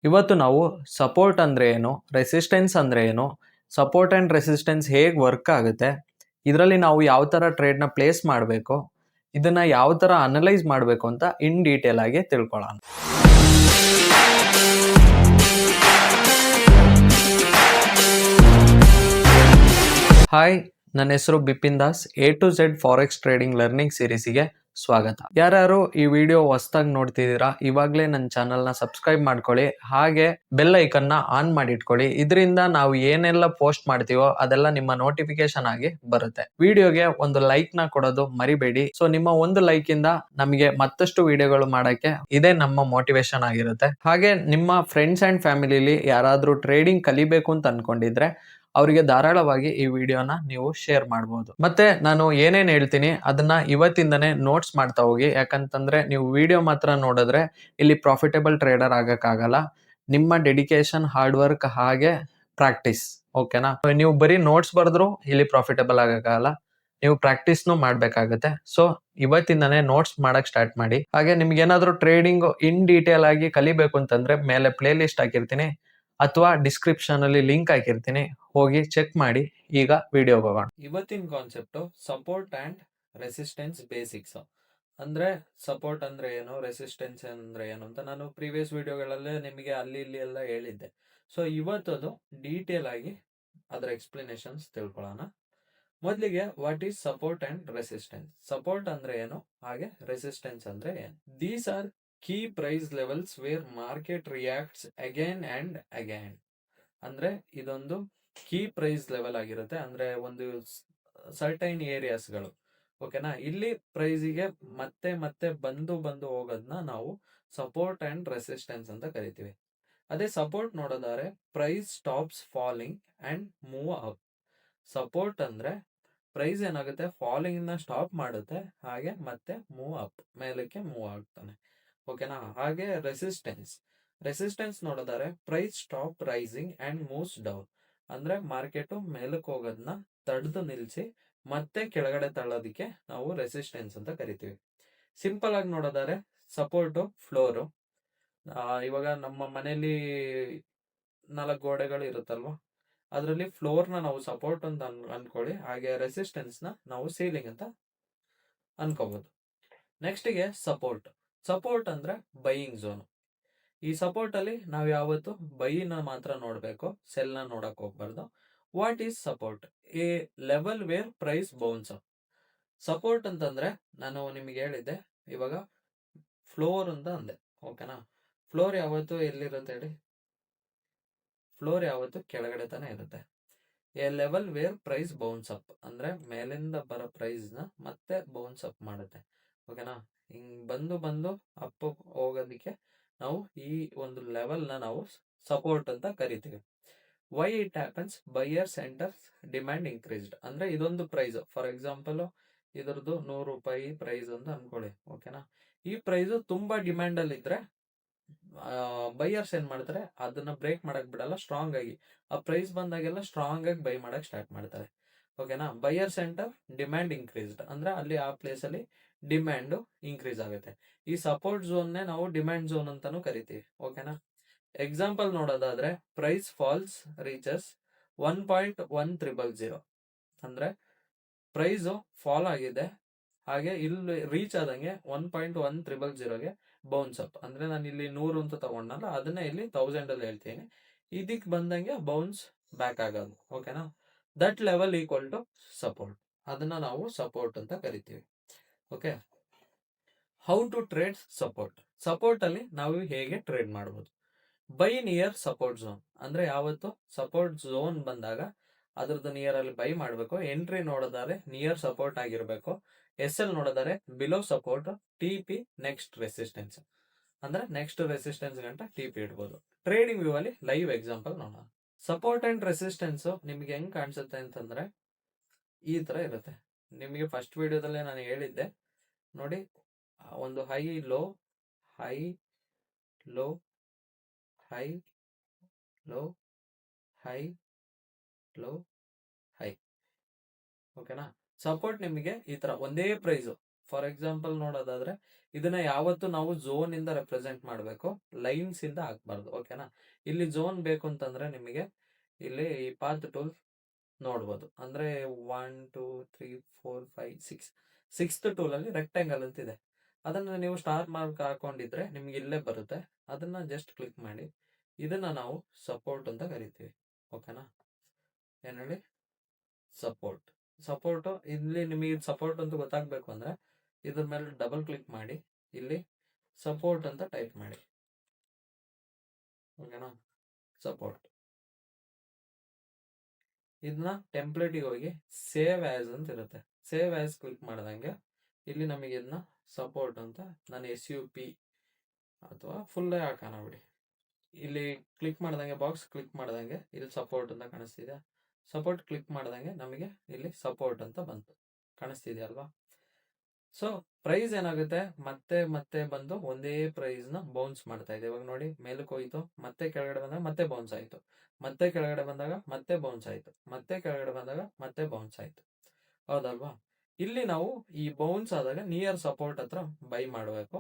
ಇವತ್ತು ನಾವು ಸಪೋರ್ಟ್ ಅಂದರೆ ಏನು, ರೆಸಿಸ್ಟೆನ್ಸ್ ಅಂದರೆ ಏನು, ಸಪೋರ್ಟ್ ಆ್ಯಂಡ್ ರೆಸಿಸ್ಟೆನ್ಸ್ ಹೇಗೆ ವರ್ಕ್ ಆಗುತ್ತೆ, ಇದರಲ್ಲಿ ನಾವು ಯಾವ ಥರ ಟ್ರೇಡ್ನ ಪ್ಲೇಸ್ ಮಾಡಬೇಕು, ಇದನ್ನು ಯಾವ ಥರ ಅನಲೈಸ್ ಮಾಡಬೇಕು ಅಂತ ಇನ್ ಡೀಟೇಲ್ ಆಗಿ ತಿಳ್ಕೊಳ್ಳೋಣ. ಹಾಯ್, ನನ್ನ ಹೆಸರು Bipin Das. A to Z forex trading learning ಸೀರೀಸಿಗೆ ಸ್ವಾಗತ. ಯಾರ್ಯಾರು ಈ ವಿಡಿಯೋ ಹೊಸದಾಗಿ ನೋಡ್ತಿದ್ದೀರಾ, ಇವಾಗಲೇ ನನ್ನ ಚಾನಲ್ನ ಸಬ್ಸ್ಕ್ರೈಬ್ ಮಾಡ್ಕೊಳ್ಳಿ, ಹಾಗೆ ಬೆಲ್ ಐಕನ್ನ ಆನ್ ಮಾಡಿ ಇಟ್ಕೊಳ್ಳಿ. ಇದರಿಂದ ನಾವು ಏನೆಲ್ಲ ಪೋಸ್ಟ್ ಮಾಡ್ತೀವೋ ಅದೆಲ್ಲ ನಿಮ್ಮ ನೋಟಿಫಿಕೇಶನ್ ಆಗಿ ಬರುತ್ತೆ. ವಿಡಿಯೋಗೆ ಒಂದು ಲೈಕ್ ನ ಕೊಡೋದು ಮರಿಬೇಡಿ. ಸೊ ನಿಮ್ಮ ಒಂದು ಲೈಕ್ ಇಂದ ನಮಗೆ ಮತ್ತಷ್ಟು ವಿಡಿಯೋಗಳು ಮಾಡಕ್ಕೆ ಇದೇ ನಮ್ಮ ಮೋಟಿವೇಶನ್ ಆಗಿರುತ್ತೆ. ಹಾಗೆ ನಿಮ್ಮ ಫ್ರೆಂಡ್ಸ್ ಅಂಡ್ ಫ್ಯಾಮಿಲಿಲಿ ಯಾರಾದ್ರೂ ಟ್ರೇಡಿಂಗ್ ಕಲಿಬೇಕು ಅಂತ ಅನ್ಕೊಂಡಿದ್ರೆ ಅವರಿಗೆ ಧಾರಾಳವಾಗಿ ಈ ವಿಡಿಯೋನ ನೀವು ಶೇರ್ ಮಾಡಬಹುದು. ಮತ್ತೆ ನಾನು ಏನೇನ್ ಹೇಳ್ತೀನಿ ಅದನ್ನ ಇವತ್ತಿಂದನೇ ನೋಟ್ಸ್ ಮಾಡ್ತಾ ಹೋಗಿ. ಯಾಕಂತಂದ್ರೆ ನೀವು ವಿಡಿಯೋ ಮಾತ್ರ ನೋಡಿದ್ರೆ ಇಲ್ಲಿ ಪ್ರಾಫಿಟೇಬಲ್ ಟ್ರೇಡರ್ ಆಗಕ್ಕಾಗಲ್ಲ. ನಿಮ್ಮ ಡೆಡಿಕೇಶನ್, ಹಾರ್ಡ್ ವರ್ಕ್ ಹಾಗೆ ಪ್ರಾಕ್ಟೀಸ್, ಓಕೆನಾ? ನೀವು ಬರೀ ನೋಟ್ಸ್ ಬರೆದ್ರು ಇಲ್ಲಿ ಪ್ರಾಫಿಟೇಬಲ್ ಆಗಕ್ಕಾಗಲ್ಲ, ನೀವು ಪ್ರಾಕ್ಟೀಸ್ನು ಮಾಡ್ಬೇಕಾಗತ್ತೆ. ಸೊ ಇವತ್ತಿಂದನೇ ನೋಟ್ಸ್ ಮಾಡಕ್ ಸ್ಟಾರ್ಟ್ ಮಾಡಿ. ಹಾಗೆ ನಿಮ್ಗೆ ಏನಾದ್ರು ಟ್ರೇಡಿಂಗ್ ಇನ್ ಡೀಟೇಲ್ ಆಗಿ ಕಲಿಬೇಕು ಅಂತಂದ್ರೆ ಮೇಲೆ ಪ್ಲೇ ಲಿಸ್ಟ್ ಹಾಕಿರ್ತೀನಿ ಅಥವಾ ಡಿಸ್ಕ್ರಿಪ್ಷನ್ ಅಲ್ಲಿ ಲಿಂಕ್ ಹಾಕಿರ್ತೀನಿ, ಹೋಗಿ ಚೆಕ್ ಮಾಡಿ. ಈಗ ವಿಡಿಯೋಗೆ ಹೋಗೋಣ. ಇವತ್ತಿನ concept support and resistance basics. ಅಂದ್ರೆ ಸಪೋರ್ಟ್ ಅಂದ್ರೆ ಏನು, ರೆಸಿಸ್ಟೆನ್ಸ್ ಅಂದ್ರೆ ಏನು ಅಂತ ನಾನು ಪ್ರೀವಿಯಸ್ ವಿಡಿಯೋಗಳಲ್ಲೇ ನಿಮಗೆ ಅಲ್ಲಿ ಇಲ್ಲಿ ಎಲ್ಲ ಹೇಳಿದ್ದೆ. ಸೊ ಇವತ್ತದು ಡೀಟೇಲ್ ಆಗಿ ಅದರ ಎಕ್ಸ್ಪ್ಲನೇಷನ್ಸ್ ತಿಳ್ಕೊಳ್ಳೋಣ. ಮೊದಲಿಗೆ what is support and resistance. Support ಅಂದ್ರೆ ಏನು, ಹಾಗೆ ರೆಸಿಸ್ಟೆನ್ಸ್ ಅಂದ್ರೆ ಏನು. These are key price levels where market reacts again and again. ಅಂದ್ರೆ ಇದೊಂದು ಕೀ ಪ್ರೈಸ್ ಲೆವೆಲ್ ಆಗಿರುತ್ತೆ. ಅಂದ್ರೆ ಒಂದು ಸರ್ಟೈನ್ ಏರಿಯಾಸ್ಗಳು, ಓಕೆನಾ? ಇಲ್ಲಿ ಪ್ರೈಸಿಗೆ ಮತ್ತೆ ಮತ್ತೆ ಬಂದು ಹೋಗೋದನ್ನ ನಾವು ಸಪೋರ್ಟ್ ಅಂಡ್ ರೆಸಿಸ್ಟೆನ್ಸ್ ಅಂತ ಕರಿತೀವಿ. ಅದೇ ಸಪೋರ್ಟ್ ನೋಡೋದಾದ್ರೆ price stops falling and move up. Support ಅಂದ್ರೆ ಪ್ರೈಸ್ ಏನಾಗುತ್ತೆ, ಫಾಲಿಂಗ್ ನ ಸ್ಟಾಪ್ ಮಾಡುತ್ತೆ, ಹಾಗೆ ಮತ್ತೆ ಮೂವ್ ಅಪ್, ಮೇಲಕ್ಕೆ ಮೂವ್ ಆಗ್ತಾನೆ, ಓಕೆನಾ? ಹಾಗೆ ರೆಸಿಸ್ಟೆನ್ಸ್ ನೋಡಿದರೆ price stop rising and moves down. ಅಂದ್ರೆ ಮಾರ್ಕೆಟ್ ಮೇಲಕ್ಕೆ ಹೋಗೋದನ್ನ ತಡೆದು ನಿಲ್ಸಿ ಮತ್ತೆ ಕೆಳಗಡೆ ತಳ್ಳೋದಿಕ್ಕೆ ನಾವು ರೆಸಿಸ್ಟೆನ್ಸ್ ಅಂತ ಕರಿತೀವಿ. ಸಿಂಪಲ್ ಆಗಿ ನೋಡೋದಾದ್ರೆ ಸಪೋರ್ಟು ಫ್ಲೋರು. ಇವಾಗ ನಮ್ಮ ಮನೆಯಲ್ಲಿ 4 ಗೋಡೆಗಳು ಇರುತ್ತಲ್ವಾ, ಅದರಲ್ಲಿ ಫ್ಲೋರ್ನ ನಾವು ಸಪೋರ್ಟ್ ಅಂತ ಅನ್ಕೊಳ್ಳಿ, ಹಾಗೆ ರೆಸಿಸ್ಟೆನ್ಸ್ ನ ನಾವು ಸೀಲಿಂಗ್ ಅಂತ ಅನ್ಕೋಬಹುದು. ನೆಕ್ಸ್ಟ್ಗೆ ಸಪೋರ್ಟ್ ಅಂದ್ರೆ ಬೈಯಿಂಗ್ ಝೋನ್. ಈ ಸಪೋರ್ಟ್ ಅಲ್ಲಿ ನಾವು ಯಾವತ್ತು ಬೈನ ಮಾತ್ರ ನೋಡ್ಬೇಕು, ಸೆಲ್ ನ ನೋಡಕ್ ಹೋಗ್ಬಾರ್ದು. What is support? A level where price bounce up. Support ಅಂತಂದ್ರೆ ನಾನು ನಿಮಗೆ ಹೇಳಿದ್ದೆ, ಇವಾಗ ಫ್ಲೋರ್ ಅಂತ ಅಂದೆ, ಓಕೆನಾ? ಫ್ಲೋರ್ ಯಾವತ್ತು ಎಲ್ಲಿರುತ್ತೆ ಹೇಳಿ? ಫ್ಲೋರ್ ಯಾವತ್ತು ಕೆಳಗಡೆ ತಾನೇ ಇರುತ್ತೆ. A level where price bounce up ಅಂದ್ರೆ ಮೇಲಿಂದ ಬರೋ ಪ್ರೈಸ್ ನ ಮತ್ತೆ ಬೌನ್ಸ್ ಅಪ್ ಮಾಡುತ್ತೆ, ಓಕೆನಾ? ಹಿಂಗ್ ಬಂದು ಅಪ್ ಹೋಗೋದಿಕ್ಕೆ ನಾವು ಈ ಒಂದು ಲೆವೆಲ್ ನ ನಾವು ಸಪೋರ್ಟ್ ಅಂತ ಕರಿತೀವಿ. Why it happens? Buyer centres demand increased. ಅಂದ್ರೆ ಇದೊಂದು ಪ್ರೈಸ್, ಫಾರ್ ಎಕ್ಸಾಂಪಲ್ ಇದ್ರದ್ದು 100 ರೂಪಾಯಿ ಪ್ರೈಸ್ ಅಂತ ಅನ್ಕೊಳ್ಳಿ, ಓಕೆನಾ? ಈ ಪ್ರೈಸ್ ತುಂಬಾ ಡಿಮ್ಯಾಂಡ್ ಅಲ್ಲಿ ಇದ್ರೆ ಬೈಯರ್ಸ್ ಏನ್ ಮಾಡ್ತಾರೆ, ಅದನ್ನ ಬ್ರೇಕ್ ಮಾಡಕ್ ಬಿಡಲ್ಲ, ಸ್ಟ್ರಾಂಗ್ ಆಗಿ ಆ ಪ್ರೈಸ್ ಬಂದಾಗೆಲ್ಲ ಸ್ಟ್ರಾಂಗ್ ಆಗಿ ಬೈ ಮಾಡಕ್ ಸ್ಟಾರ್ಟ್ ಮಾಡ್ತಾರೆ, ಓಕೆನಾ? ಬೈಯರ್ ಸೆಂಟರ್ ಡಿಮ್ಯಾಂಡ್ ಇನ್ಕ್ರೀಸ್ಡ್ ಅಂದ್ರೆ ಅಲ್ಲಿ ಆ ಪ್ಲೇಸ್ ಅಲ್ಲಿ ಡಿಮ್ಯಾಂಡ್ ಇನ್ಕ್ರೀಸ್ ಆಗುತ್ತೆ. ಈ ಸಪೋರ್ಟ್ ಝೋನ್ ನೇ ನಾವು ಡಿಮ್ಯಾಂಡ್ ಝೋನ್ ಅಂತಾನು ಕರಿತೀವಿ, ಓಕೆನಾ? ಎಕ್ಸಾಂಪಲ್ ನೋಡೋದಾದ್ರೆ ಪ್ರೈಸ್ ಫಾಲ್ಸ್ ರೀಚಸ್ 1.1300. ಅಂದ್ರೆ ಪ್ರೈಸ್ ಫಾಲ್ ಆಗಿದೆ, ಹಾಗೆ ಇಲ್ಲಿ ರೀಚ್ ಆದಂಗೆ 1.1300ಗೆ ಬೌನ್ಸ್ ಅಪ್. ಅಂದ್ರೆ ನಾನು ಇಲ್ಲಿ 100 ಅಂತ ತಗೊಂಡಲ್ಲ, ಅದನ್ನ ಇಲ್ಲಿ 1000 ಅಲ್ಲಿ ಹೇಳ್ತೀನಿ. ಇದಕ್ ಬಂದಂಗೆ ಬೌನ್ಸ್ ಬ್ಯಾಕ್ ಆಗೋದು, ಓಕೆನಾ? That level equal to support. ಅದನ್ನ ನಾವು ಸಪೋರ್ಟ್ ಅಂತ ಕರಿತೀವಿ, okay? How to trade support ಅಲ್ಲಿ ನಾವು ಹೇಗೆ ಟ್ರೇಡ್ ಮಾಡಬಹುದು? Buy near support zone. ಅಂದ್ರೆ ಯಾವತ್ತು ಸಪೋರ್ಟ್ ಝೋನ್ ಬಂದಾಗ ಅದ್ರದ್ದು ನಿಯರ್ ಅಲ್ಲಿ ಬೈ ಮಾಡಬೇಕು. ಎಂಟ್ರಿ ನೋಡೋದಾದ್ರೆ ನಿಯರ್ ಸಪೋರ್ಟ್ ಆಗಿರ್ಬೇಕು. ಎಸ್ ಎಲ್ ನೋಡೋದಾದ್ರೆ below support, T P next resistance. ಅಂದ್ರೆ ನೆಕ್ಸ್ಟ್ ರೆಸಿಸ್ಟೆನ್ಸ್ ಗಂಟ ಟಿ ಪಿ ಇಡ್ಬೋದು. ಟ್ರೇಡಿಂಗ್ ವ್ಯೂ ಅಲ್ಲಿ ಲೈವ್ ಎಕ್ಸಾಂಪಲ್ ನೋಡೋಣ. ಸಪೋರ್ಟ್ ಅಂಡ್ ರೆಸಿಸ್ಟೆನ್ಸ್ ನಿಮ್ಗೆ ಹೆಂಗ್ ಕಾಣಿಸುತ್ತೆ ಅಂತಂದ್ರೆ ಈ ತರ ಇರುತ್ತೆ. ನಿಮಗೆ ಫಸ್ಟ್ ವಿಡಿಯೋದಲ್ಲೇ ನಾನು ಹೇಳಿದ್ದೆ ನೋಡಿ, ಒಂದು high low high low high low high low high, ಓಕೆನಾ? ಸಪೋರ್ಟ್ ನಿಮಗೆ ಈ ತರ ಒಂದೇ ಪ್ರೈಸ್ ಫಾರ್ ಎಕ್ಸಾಂಪಲ್ ನೋಡೋದಾದ್ರೆ ಇದನ್ನ ಯಾವತ್ತು ನಾವು ಝೋನ್ ಇಂದ ರೆಪ್ರೆಸೆಂಟ್ ಮಾಡಬೇಕು, ಲೈನ್ಸ್ ಇಂದ ಹಾಕ್ಬಾರ್ದು. ಓಕೆನಾ? ಇಲ್ಲಿ ಝೋನ್ ಬೇಕು ಅಂತಂದ್ರೆ ನಿಮಗೆ ಇಲ್ಲಿ ಈ ಪಾತ್ ಟೂಲ್ ನೋಡ್ಬೋದು. ಅಂದ್ರೆ 1 2 3 4 5 6 ಸಿಕ್ಸ್ತ್ ಟೂಲ್ ಅಲ್ಲಿ ರೆಕ್ಟಾಂಗಲ್ ಅಂತ ಇದೆ. ಅದನ್ನ ನೀವು ಸ್ಟಾರ್ ಮಾರ್ಕ್ ಹಾಕೊಂಡಿದ್ರೆ ನಿಮ್ಗೆ ಇಲ್ಲೇ ಬರುತ್ತೆ. ಅದನ್ನ ಜಸ್ಟ್ ಕ್ಲಿಕ್ ಮಾಡಿ. ಇದನ್ನ ನಾವು ಸಪೋರ್ಟ್ ಅಂತ ಕರಿತೀವಿ. ಓಕೆನಾ? ಏನ್ ಹೇಳಿ? ಸಪೋರ್ಟ್. ಸಪೋರ್ಟ್ ಇಲ್ಲಿ ನಿಮಗೆ ಸಪೋರ್ಟ್ ಅಂತ ಗೊತ್ತಾಗ್ಬೇಕು ಅಂದ್ರೆ ಇದ್ರ ಮೇಲೆ ಡಬಲ್ ಕ್ಲಿಕ್ ಮಾಡಿ ಇಲ್ಲಿ ಸಪೋರ್ಟ್ ಅಂತ ಟೈಪ್ ಮಾಡಿ. ಓಕೆನಾ? ಸಪೋರ್ಟ್. ಇದನ್ನ ಟೆಂಪ್ಲೇಟಿಗೆ ಹೋಗಿ ಸೇವ್ ಆಸ್ ಅಂತ ಇರುತ್ತೆ. ಸೇವ್ ಆಸ್ ಕ್ಲಿಕ್ ಮಾಡ್ದಂಗೆ ಇಲ್ಲಿ ನಮಗೆ ಇದನ್ನ ಸಪೋರ್ಟ್ ಅಂತ ನಾನು SUP ಅಥವಾ ಫುಲ್ ಹಾಕೋಣ ಬಿಡಿ. ಇಲ್ಲಿ ಕ್ಲಿಕ್ ಮಾಡ್ದಂಗೆ ಬಾಕ್ಸ್ ಕ್ಲಿಕ್ ಮಾಡ್ದಂಗೆ ಇಲ್ಲಿ ಸಪೋರ್ಟ್ ಅಂತ ಕಾಣಿಸ್ತಿದೆ. ಸಪೋರ್ಟ್ ಕ್ಲಿಕ್ ಮಾಡ್ದಂಗೆ ನಮಗೆ ಇಲ್ಲಿ ಸಪೋರ್ಟ್ ಅಂತ ಬಂತು. ಕಾಣಿಸ್ತಿದೆಯಲ್ವಾ? ಸೊ ಪ್ರೈಸ್ ಏನಾಗುತ್ತೆ, ಮತ್ತೆ ಮತ್ತೆ ಬಂದು ಒಂದೇ ಪ್ರೈಸ್ ನ ಬೌನ್ಸ್ ಮಾಡ್ತಾ ಇದೆ. ಇವಾಗ ನೋಡಿ, ಮೇಲಕ್ಕೆ ಹೋಯ್ತು, ಮತ್ತೆ ಕೆಳಗಡೆ ಬಂದಾಗ ಮತ್ತೆ ಬೌನ್ಸ್ ಆಯ್ತು, ಮತ್ತೆ ಕೆಳಗಡೆ ಬಂದಾಗ ಮತ್ತೆ ಬೌನ್ಸ್ ಆಯ್ತು, ಮತ್ತೆ ಕೆಳಗಡೆ ಬಂದಾಗ ಮತ್ತೆ ಬೌನ್ಸ್ ಆಯ್ತು. ಹೌದಲ್ವಾ? ಇಲ್ಲಿ ನಾವು ಈ ಬೌನ್ಸ್ ಆದಾಗ ನಿಯರ್ ಸಪೋರ್ಟ್ ಹತ್ರ ಬೈ ಮಾಡಬೇಕು.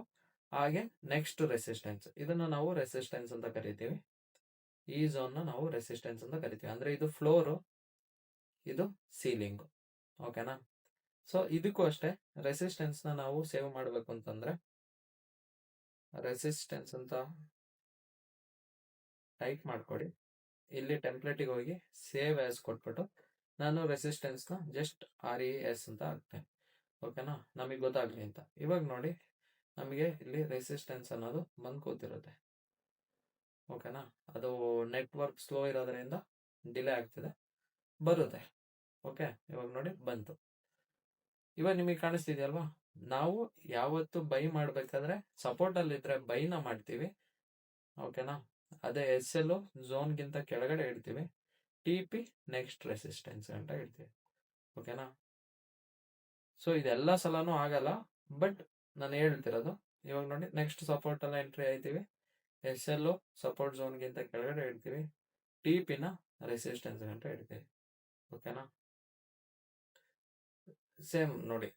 ಹಾಗೆ ನೆಕ್ಸ್ಟ್ ರೆಸಿಸ್ಟೆನ್ಸ್, ಇದನ್ನ ನಾವು ರೆಸಿಸ್ಟೆನ್ಸ್ ಅಂತ ಕರಿತೀವಿ. ಈ ಝೋನ್ ನ ನಾವು ರೆಸಿಸ್ಟೆನ್ಸ್ ಅಂತ ಕರಿತೀವಿ. ಅಂದ್ರೆ ಇದು ಫ್ಲೋರು, ಇದು ಸೀಲಿಂಗ್. ಓಕೆನಾ? ಸೊ ಇದಕ್ಕೂ ಅಷ್ಟೇ ರೆಸಿಸ್ಟೆನ್ಸ್ ನ ನಾವು ಸೇವ್ ಮಾಡಬೇಕು ಅಂತಂದ್ರೆ ರೆಸಿಸ್ಟೆನ್ಸ್ ಅಂತ ಟೈಪ್ ಮಾಡ್ಕೊಡಿ. ಇಲ್ಲಿ ಟೆಂಪ್ಲೇಟಿಗೆ ಹೋಗಿ ಸೇವ್ ಆಸ್ ಕೊಟ್ಬಿಟ್ಟು ನಾನು ರೆಸಿಸ್ಟೆನ್ಸ್ ನ ಜಸ್ಟ್ RES ಅಂತ ಹಾಕ್ತೇನೆ. ಓಕೆನಾ? ನಮಗೆ ಗೊತ್ತಾಗ್ಲಿ ಅಂತ. ಇವಾಗ ನೋಡಿ, ನಮಗೆ ಇಲ್ಲಿ ರೆಸಿಸ್ಟೆನ್ಸ್ ಅನ್ನೋದು ಬಂದ್ ಕೂತಿರುತ್ತೆ. ಓಕೆನಾ? ಅದು ನೆಟ್ವರ್ಕ್ ಸ್ಲೋ ಇರೋದ್ರಿಂದ ಡಿಲೇ ಆಗ್ತಿದೆ, ಬರುತ್ತೆ. ಓಕೆ, ಇವಾಗ ನೋಡಿ ಬಂತು. ಇವಾಗ ನಿಮಗೆ ಕಾಣಿಸ್ತಿದೆಯಲ್ವಾ? ನಾವು ಯಾವತ್ತು ಬೈ ಮಾಡ್ಬೇಕಾದ್ರೆ ಸಪೋರ್ಟ್ ಅಲ್ಲಿ ಇದ್ರೆ ಬೈನ ಮಾಡ್ತೀವಿ. ಓಕೆನಾ? ಅದೇ SL ಝೋನ್ಗಿಂತ ಕೆಳಗಡೆ ಇಡ್ತೀವಿ. TP ನೆಕ್ಸ್ಟ್ ರೆಸಿಸ್ಟೆನ್ಸ್ ಅಂತ ಇಡ್ತೀವಿ. ಓಕೆನಾ? ಸೊ ಇದೆಲ್ಲ ಸಲನೂ ಆಗಲ್ಲ, ಬಟ್ ನಾನು ಹೇಳ್ತಿರೋದು. ಇವಾಗ ನೋಡಿ, ನೆಕ್ಸ್ಟ್ ಸಪೋರ್ಟ್ ಎಲ್ಲ ಎಂಟ್ರಿ ಆಯ್ತೀವಿ. SL ಸಪೋರ್ಟ್ ಝೋನ್ಗಿಂತ ಕೆಳಗಡೆ ಇಡ್ತೀವಿ. TP ನ ರೆಸಿಸ್ಟೆನ್ಸ್ ಅಂತ ಇಡ್ತೀವಿ. ಓಕೆನಾ? ಸೇಮ್ ನೋಡಿ,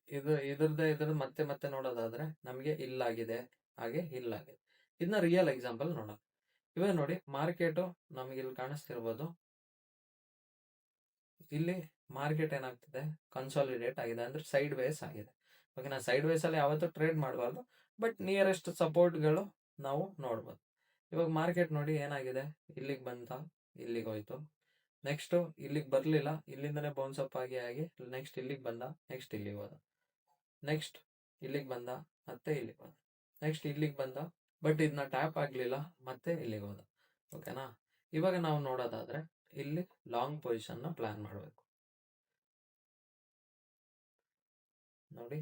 ಇದ್ರದ್ದು ಮತ್ತೆ ಮತ್ತೆ ನೋಡೋದಾದ್ರೆ ನಮಗೆ ಇಲ್ಲಾಗಿದೆ, ಹಾಗೆ ಇಲ್ಲಾಗಿದೆ. ಇದನ್ನ ರಿಯಲ್ ಎಕ್ಸಾಂಪಲ್ ನೋಡೋಣ. ಇವಾಗ ನೋಡಿ, ಮಾರ್ಕೆಟ್ ನಮಗೆ ಇಲ್ಲಿ ಕಾಣಿಸ್ತಿರ್ಬೋದು. ಇಲ್ಲಿ ಮಾರ್ಕೆಟ್ ಏನಾಗ್ತಿದೆ, ಕನ್ಸಾಲಿಡೇಟ್ ಆಗಿದೆ, ಅಂದ್ರೆ ಸೈಡ್ ವೇಸ್ ಆಗಿದೆ. ಓಕೆನಾ? ಸೈಡ್ ವೇಸ್ ಅಲ್ಲಿ ಯಾವತ್ತೂ ಟ್ರೇಡ್ ಮಾಡಬಾರ್ದು, ಬಟ್ ನಿಯರೆಸ್ಟ್ ಸಪೋರ್ಟ್ಗಳು ನಾವು ನೋಡ್ಬೋದು. ಇವಾಗ ಮಾರ್ಕೆಟ್ ನೋಡಿ ಏನಾಗಿದೆ, ಇಲ್ಲಿಗೆ ಬಂತ, ಇಲ್ಲಿಗೆ ಹೋಯ್ತು, ನೆಕ್ಸ್ಟ್ ಇಲ್ಲಿಗೆ ಬರ್ಲಿಲ್ಲ, ಇಲ್ಲಿಂದನೇ ಬೌನ್ಸ್ ಅಪ್ ಆಗಿ ನೆಕ್ಸ್ಟ್ ಇಲ್ಲಿಗೆ ಬಂದ, ನೆಕ್ಸ್ಟ್ ಇಲ್ಲಿಗೆ ಹೋದ, ನೆಕ್ಸ್ಟ್ ಇಲ್ಲಿಗೆ ಬಂದ, ಮತ್ತೆ ಇಲ್ಲಿಗೆ ಬಂದ, ನೆಕ್ಸ್ಟ್ ಇಲ್ಲಿಗೆ ಬಂದ, ಬಟ್ ಇದನ್ನ ಟ್ಯಾಪ್ ಆಗ್ಲಿಲ್ಲ, ಮತ್ತೆ ಇಲ್ಲಿಗೆ ಹೋದ. ಓಕೆನಾ? ಇವಾಗ ನಾವು ನೋಡೋದಾದ್ರೆ ಇಲ್ಲಿ ಲಾಂಗ್ ಪೊಸಿಷನ್ ನ ಪ್ಲಾನ್ ಮಾಡಬೇಕು. ನೋಡಿ,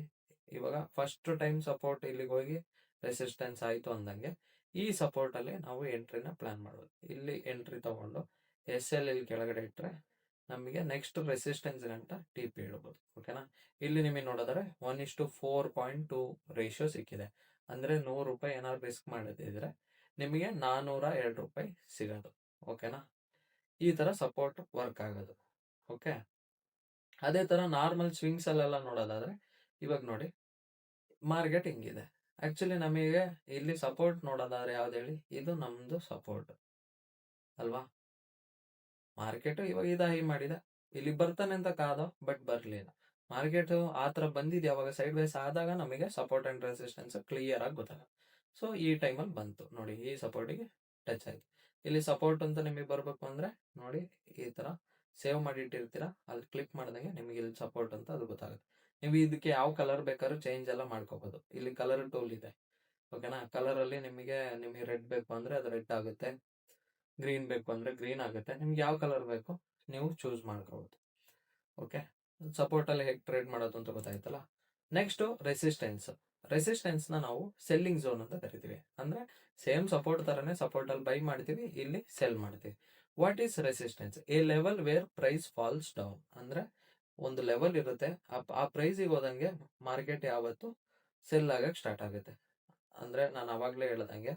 ಇವಾಗ ಫಸ್ಟ್ ಟೈಮ್ ಸಪೋರ್ಟ್ ಇಲ್ಲಿಗೆ ಹೋಗಿ ರೆಸಿಸ್ಟೆನ್ಸ್ ಆಯ್ತು ಅಂದಂಗೆ ಈ ಸಪೋರ್ಟ್ ಅಲ್ಲಿ ನಾವು ಎಂಟ್ರಿನ ಪ್ಲಾನ್ ಮಾಡಬೇಕು. ಇಲ್ಲಿ ಎಂಟ್ರಿ ತಗೊಂಡು SL ಇಲ್ಲಿ ಕೆಳಗಡೆ ಇಟ್ರೆ ನಮಗೆ ನೆಕ್ಸ್ಟ್ ರೆಸಿಸ್ಟೆನ್ಸ್ ಗಂಟ TP ಇಡಬಹುದು. ಓಕೆನಾ? ಇಲ್ಲಿ ನಿಮಗೆ ನೋಡಿದ್ರೆ 1:4.2 ರೇಷಿಯೋ ಸಿಕ್ಕಿದೆ. ಅಂದ್ರೆ 100 ರೂಪಾಯಿ ಏನಾದ್ರು ರಿಸ್ಕ್ ಮಾಡಿದ್ರೆ ನಿಮಗೆ 402 ರೂಪಾಯಿ ಸಿಗೋದು. ಓಕೆನಾ? ಈ ತರ ಸಪೋರ್ಟ್ ವರ್ಕ್ ಆಗೋದು. ಓಕೆ, ಅದೇ ತರ ನಾರ್ಮಲ್ ಸ್ವಿಂಗ್ಸ್ ಅಲ್ಲೆಲ್ಲ ನೋಡೋದಾದ್ರೆ ಇವಾಗ ನೋಡಿ, ಮಾರ್ಕೆಟ್ ಹಿಂಗಿದೆ. ಆಕ್ಚುಲಿ ನಮಗೆ ಇಲ್ಲಿ ಸಪೋರ್ಟ್ ನೋಡೋದಾದ್ರೆ ಯಾವ್ದು ಹೇಳಿ, ಇದು ನಮ್ದು ಸಪೋರ್ಟ್ ಅಲ್ವಾ? ಮಾರ್ಕೆಟ್ ಇವಾಗ ಇದು ಹೈ ಮಾಡಿದೆ, ಇಲ್ಲಿ ಬರ್ತಾನೆ ಅಂತ ಕಾದ, ಬಟ್ ಬರ್ಲಿಲ್ಲ. ಮಾರ್ಕೆಟ್ ಆತರ ಬಂದಿದೆ ಯಾವಾಗ, ಸೈಡ್ ವೈಸ್ ಆದಾಗ ನಮಗೆ ಸಪೋರ್ಟ್ ಅಂಡ್ ರೆಸಿಸ್ಟೆನ್ಸ್ ಕ್ಲಿಯರ್ ಆಗಿ ಗೊತ್ತಾಗುತ್ತೆ. ಸೊ ಈ ಟೈಮಲ್ಲಿ ಬಂತು ನೋಡಿ, ಈ ಸಪೋರ್ಟಿಗೆ ಟಚ್ ಆಯ್ತು. ಇಲ್ಲಿ ಸಪೋರ್ಟ್ ಅಂತ ನಿಮಗೆ ಬರ್ಬೇಕು ಅಂದ್ರೆ ನೋಡಿ, ಈ ತರ ಸೇವ್ ಮಾಡಿ ಇಟ್ಟಿರ್ತೀರಾ, ಅಲ್ಲಿ ಕ್ಲಿಕ್ ಮಾಡಿದಂಗೆ ನಿಮಗೆ ಇಲ್ಲಿ ಸಪೋರ್ಟ್ ಅಂತ ಅದು ಗೊತ್ತಾಗುತ್ತೆ. ನೀವು ಇದಕ್ಕೆ ಯಾವ ಕಲರ್ ಬೇಕಾದ್ರೂ ಚೇಂಜ್ ಎಲ್ಲ ಮಾಡ್ಕೋಬಹುದು. ಇಲ್ಲಿ ಕಲರ್ ಟೂಲ್ ಇದೆ. ಓಕೆನಾ? ಕಲರ್ ಅಲ್ಲಿ ನಿಮಗೆ ರೆಡ್ ಬೇಕು ಅಂದ್ರೆ ಅದು ರೆಡ್ ಆಗುತ್ತೆ, ಗ್ರೀನ್ ಬೇಕು ಅಂದ್ರೆ ಗ್ರೀನ್ ಆಗುತ್ತೆ. ನಿಮ್ಗೆ ಯಾವ ಕಲರ್ ಬೇಕು ನೀವು ಚೂಸ್ ಮಾಡ್ಕೋಬಹುದು. ಓಕೆ, ಸಪೋರ್ಟ್ ಅಲ್ಲಿ ಹೇಗೆ ಟ್ರೇಡ್ ಮಾಡೋದು ಅಂತ ಗೊತ್ತಾಯ್ತಲ್ಲ. ನೆಕ್ಸ್ಟ್ ರೆಸಿಸ್ಟೆನ್ಸ್ ನ ನಾವು ಸೆಲ್ಲಿಂಗ್ ಝೋನ್ ಅಂತ ಕರಿತೀವಿ. ಅಂದ್ರೆ ಸೇಮ್ ಸಪೋರ್ಟ್ ತರನೇ ಸಪೋರ್ಟ್ ಅಲ್ಲಿ ಬೈ ಮಾಡ್ತೀವಿ, ಇಲ್ಲಿ ಸೆಲ್ ಮಾಡ್ತೀವಿ. What is resistance? A level where price falls down. ಅಂದ್ರೆ ಒಂದು ಲೆವೆಲ್ ಇರುತ್ತೆ, ಆ ಪ್ರೈಸಿಗೆ ಹೋದಂಗೆ ಮಾರ್ಕೆಟ್ ಯಾವತ್ತು ಸೆಲ್ ಆಗಕ್ಕೆ ಸ್ಟಾರ್ಟ್ ಆಗುತ್ತೆ. ಅಂದ್ರೆ ನಾನು ಅವಾಗ್ಲೇ ಹೇಳ್ದಂಗೆ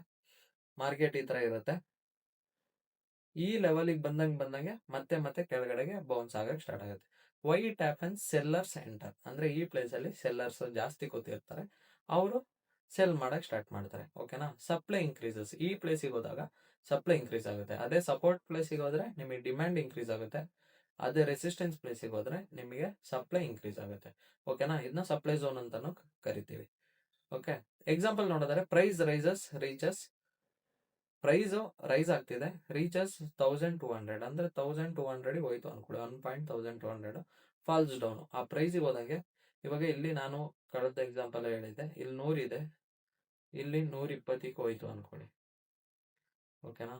ಮಾರ್ಕೆಟ್ ಈ ತರ ಇರುತ್ತೆ, ಈ ಲೆವೆಲ್ಗೆ ಬಂದಂಗೆ ಮತ್ತೆ ಮತ್ತೆ ಕೆಳಗಡೆಗೆ ಬೌನ್ಸ್ ಆಗಕ್ಕೆ ಸ್ಟಾರ್ಟ್ ಆಗುತ್ತೆ. Why it happens sellers enter, ಅಂದ್ರೆ ಈ ಪ್ಲೇಸ್ ಅಲ್ಲಿ ಸೆಲ್ಲರ್ಸ್ ಜಾಸ್ತಿ ಕೂತಿರ್ತಾರೆ, ಅವರು ಸೆಲ್ ಮಾಡಕ್ ಸ್ಟಾರ್ಟ್ ಮಾಡ್ತಾರೆ. ಓಕೆನಾ. ಸಪ್ಲೈ ಇನ್ಕ್ರೀಸಸ್, ಈ ಪ್ಲೇಸಿಗೆ ಹೋದಾಗ ಸಪ್ಲೈ ಇನ್ಕ್ರೀಸ್ ಆಗುತ್ತೆ. ಅದೇ ಸಪೋರ್ಟ್ ಪ್ಲೇಸಿಗೆ ಹೋದ್ರೆ ನಿಮಗೆ ಡಿಮ್ಯಾಂಡ್ ಇನ್ಕ್ರೀಸ್ ಆಗುತ್ತೆ. ಅದೇ ರೆಸಿಸ್ಟೆನ್ಸ್ ಪ್ಲೇಸಿಗೆ ಹೋದ್ರೆ ನಿಮಗೆ ಸಪ್ಲೈ ಇನ್ಕ್ರೀಸ್ ಆಗುತ್ತೆ. ಓಕೆನಾ. ಇದನ್ನ ಸಪ್ಲೈ ಝೋನ್ ಅಂತಾನು ಕರಿತೀವಿ. ಓಕೆ. ಎಕ್ಸಾಂಪಲ್ ನೋಡಿದ್ರೆ price rises reaches, price rise ಆಗ್ತಿದೆ, ರೀಚಸ್ 1200, ಅಂದ್ರೆ 1200 ಹೋಯ್ತು ಅನ್ಕೊಳ್ಳಿ, 1.1200 ಫಾಲ್ಸ್ ಡೌನ್. ಆ ಪ್ರೈಸ್ ಹೋದಂಗೆ ಇವಾಗ ಇಲ್ಲಿ ನಾನು ಕಳೆದ ಎಕ್ಸಾಂಪಲ್ ಹೇಳಿದ್ದೆ, ಇಲ್ಲಿ 100 ಇದೆ, ಇಲ್ಲಿ 120 ಹೋಯ್ತು ಅನ್ಕೊಳ್ಳಿ. ಓಕೆನಾ.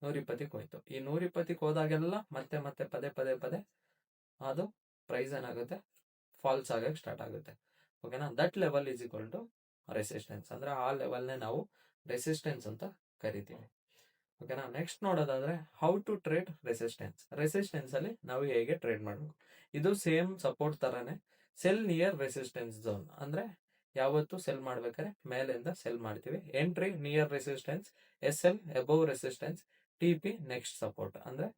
120 ಹೋಯ್ತು. ಈ 120 ಹೋದಾಗೆಲ್ಲ ಮತ್ತೆ ಮತ್ತೆ ಪದೇ ಪದೇ ಪದೇ ಅದು ಪ್ರೈಸ್ ಏನಾಗುತ್ತೆ, ಫಾಲ್ಸ್ ಆಗಕ್ಕೆ ಸ್ಟಾರ್ಟ್ ಆಗುತ್ತೆ. ಓಕೆನಾ. That level is equal to resistance, ಅಂದ್ರೆ ಆ ಲೆವೆಲ್ನೇ ನಾವು ರೆಸಿಸ್ಟೆನ್ಸ್ ಅಂತ ಕರಿತೀವಿ. ಓಕೆನಾ. ನೆಕ್ಸ್ಟ್ ನೋಡೋದಾದ್ರೆ how to trade resistance. Resistance ಅಲ್ಲಿ ನಾವು ಹೇಗೆ ಟ್ರೇಡ್ ಮಾಡಬೇಕು, ಇದು ಸೇಮ್ ಸಪೋರ್ಟ್ ತರಾನೇ. ಸೆಲ್ ನಿಯರ್ ರೆಸಿಸ್ಟೆನ್ಸ್ ಝೋನ್, ಅಂದ್ರೆ ಯಾವತ್ತು ಸೆಲ್ ಮಾಡ್ಬೇಕಾದ್ರೆ ಮೇಲಿಂದ ಸೆಲ್ ಮಾಡ್ತೀವಿ. Entry near resistance, S L above resistance, T P next support. ಅಂದ್ರೆ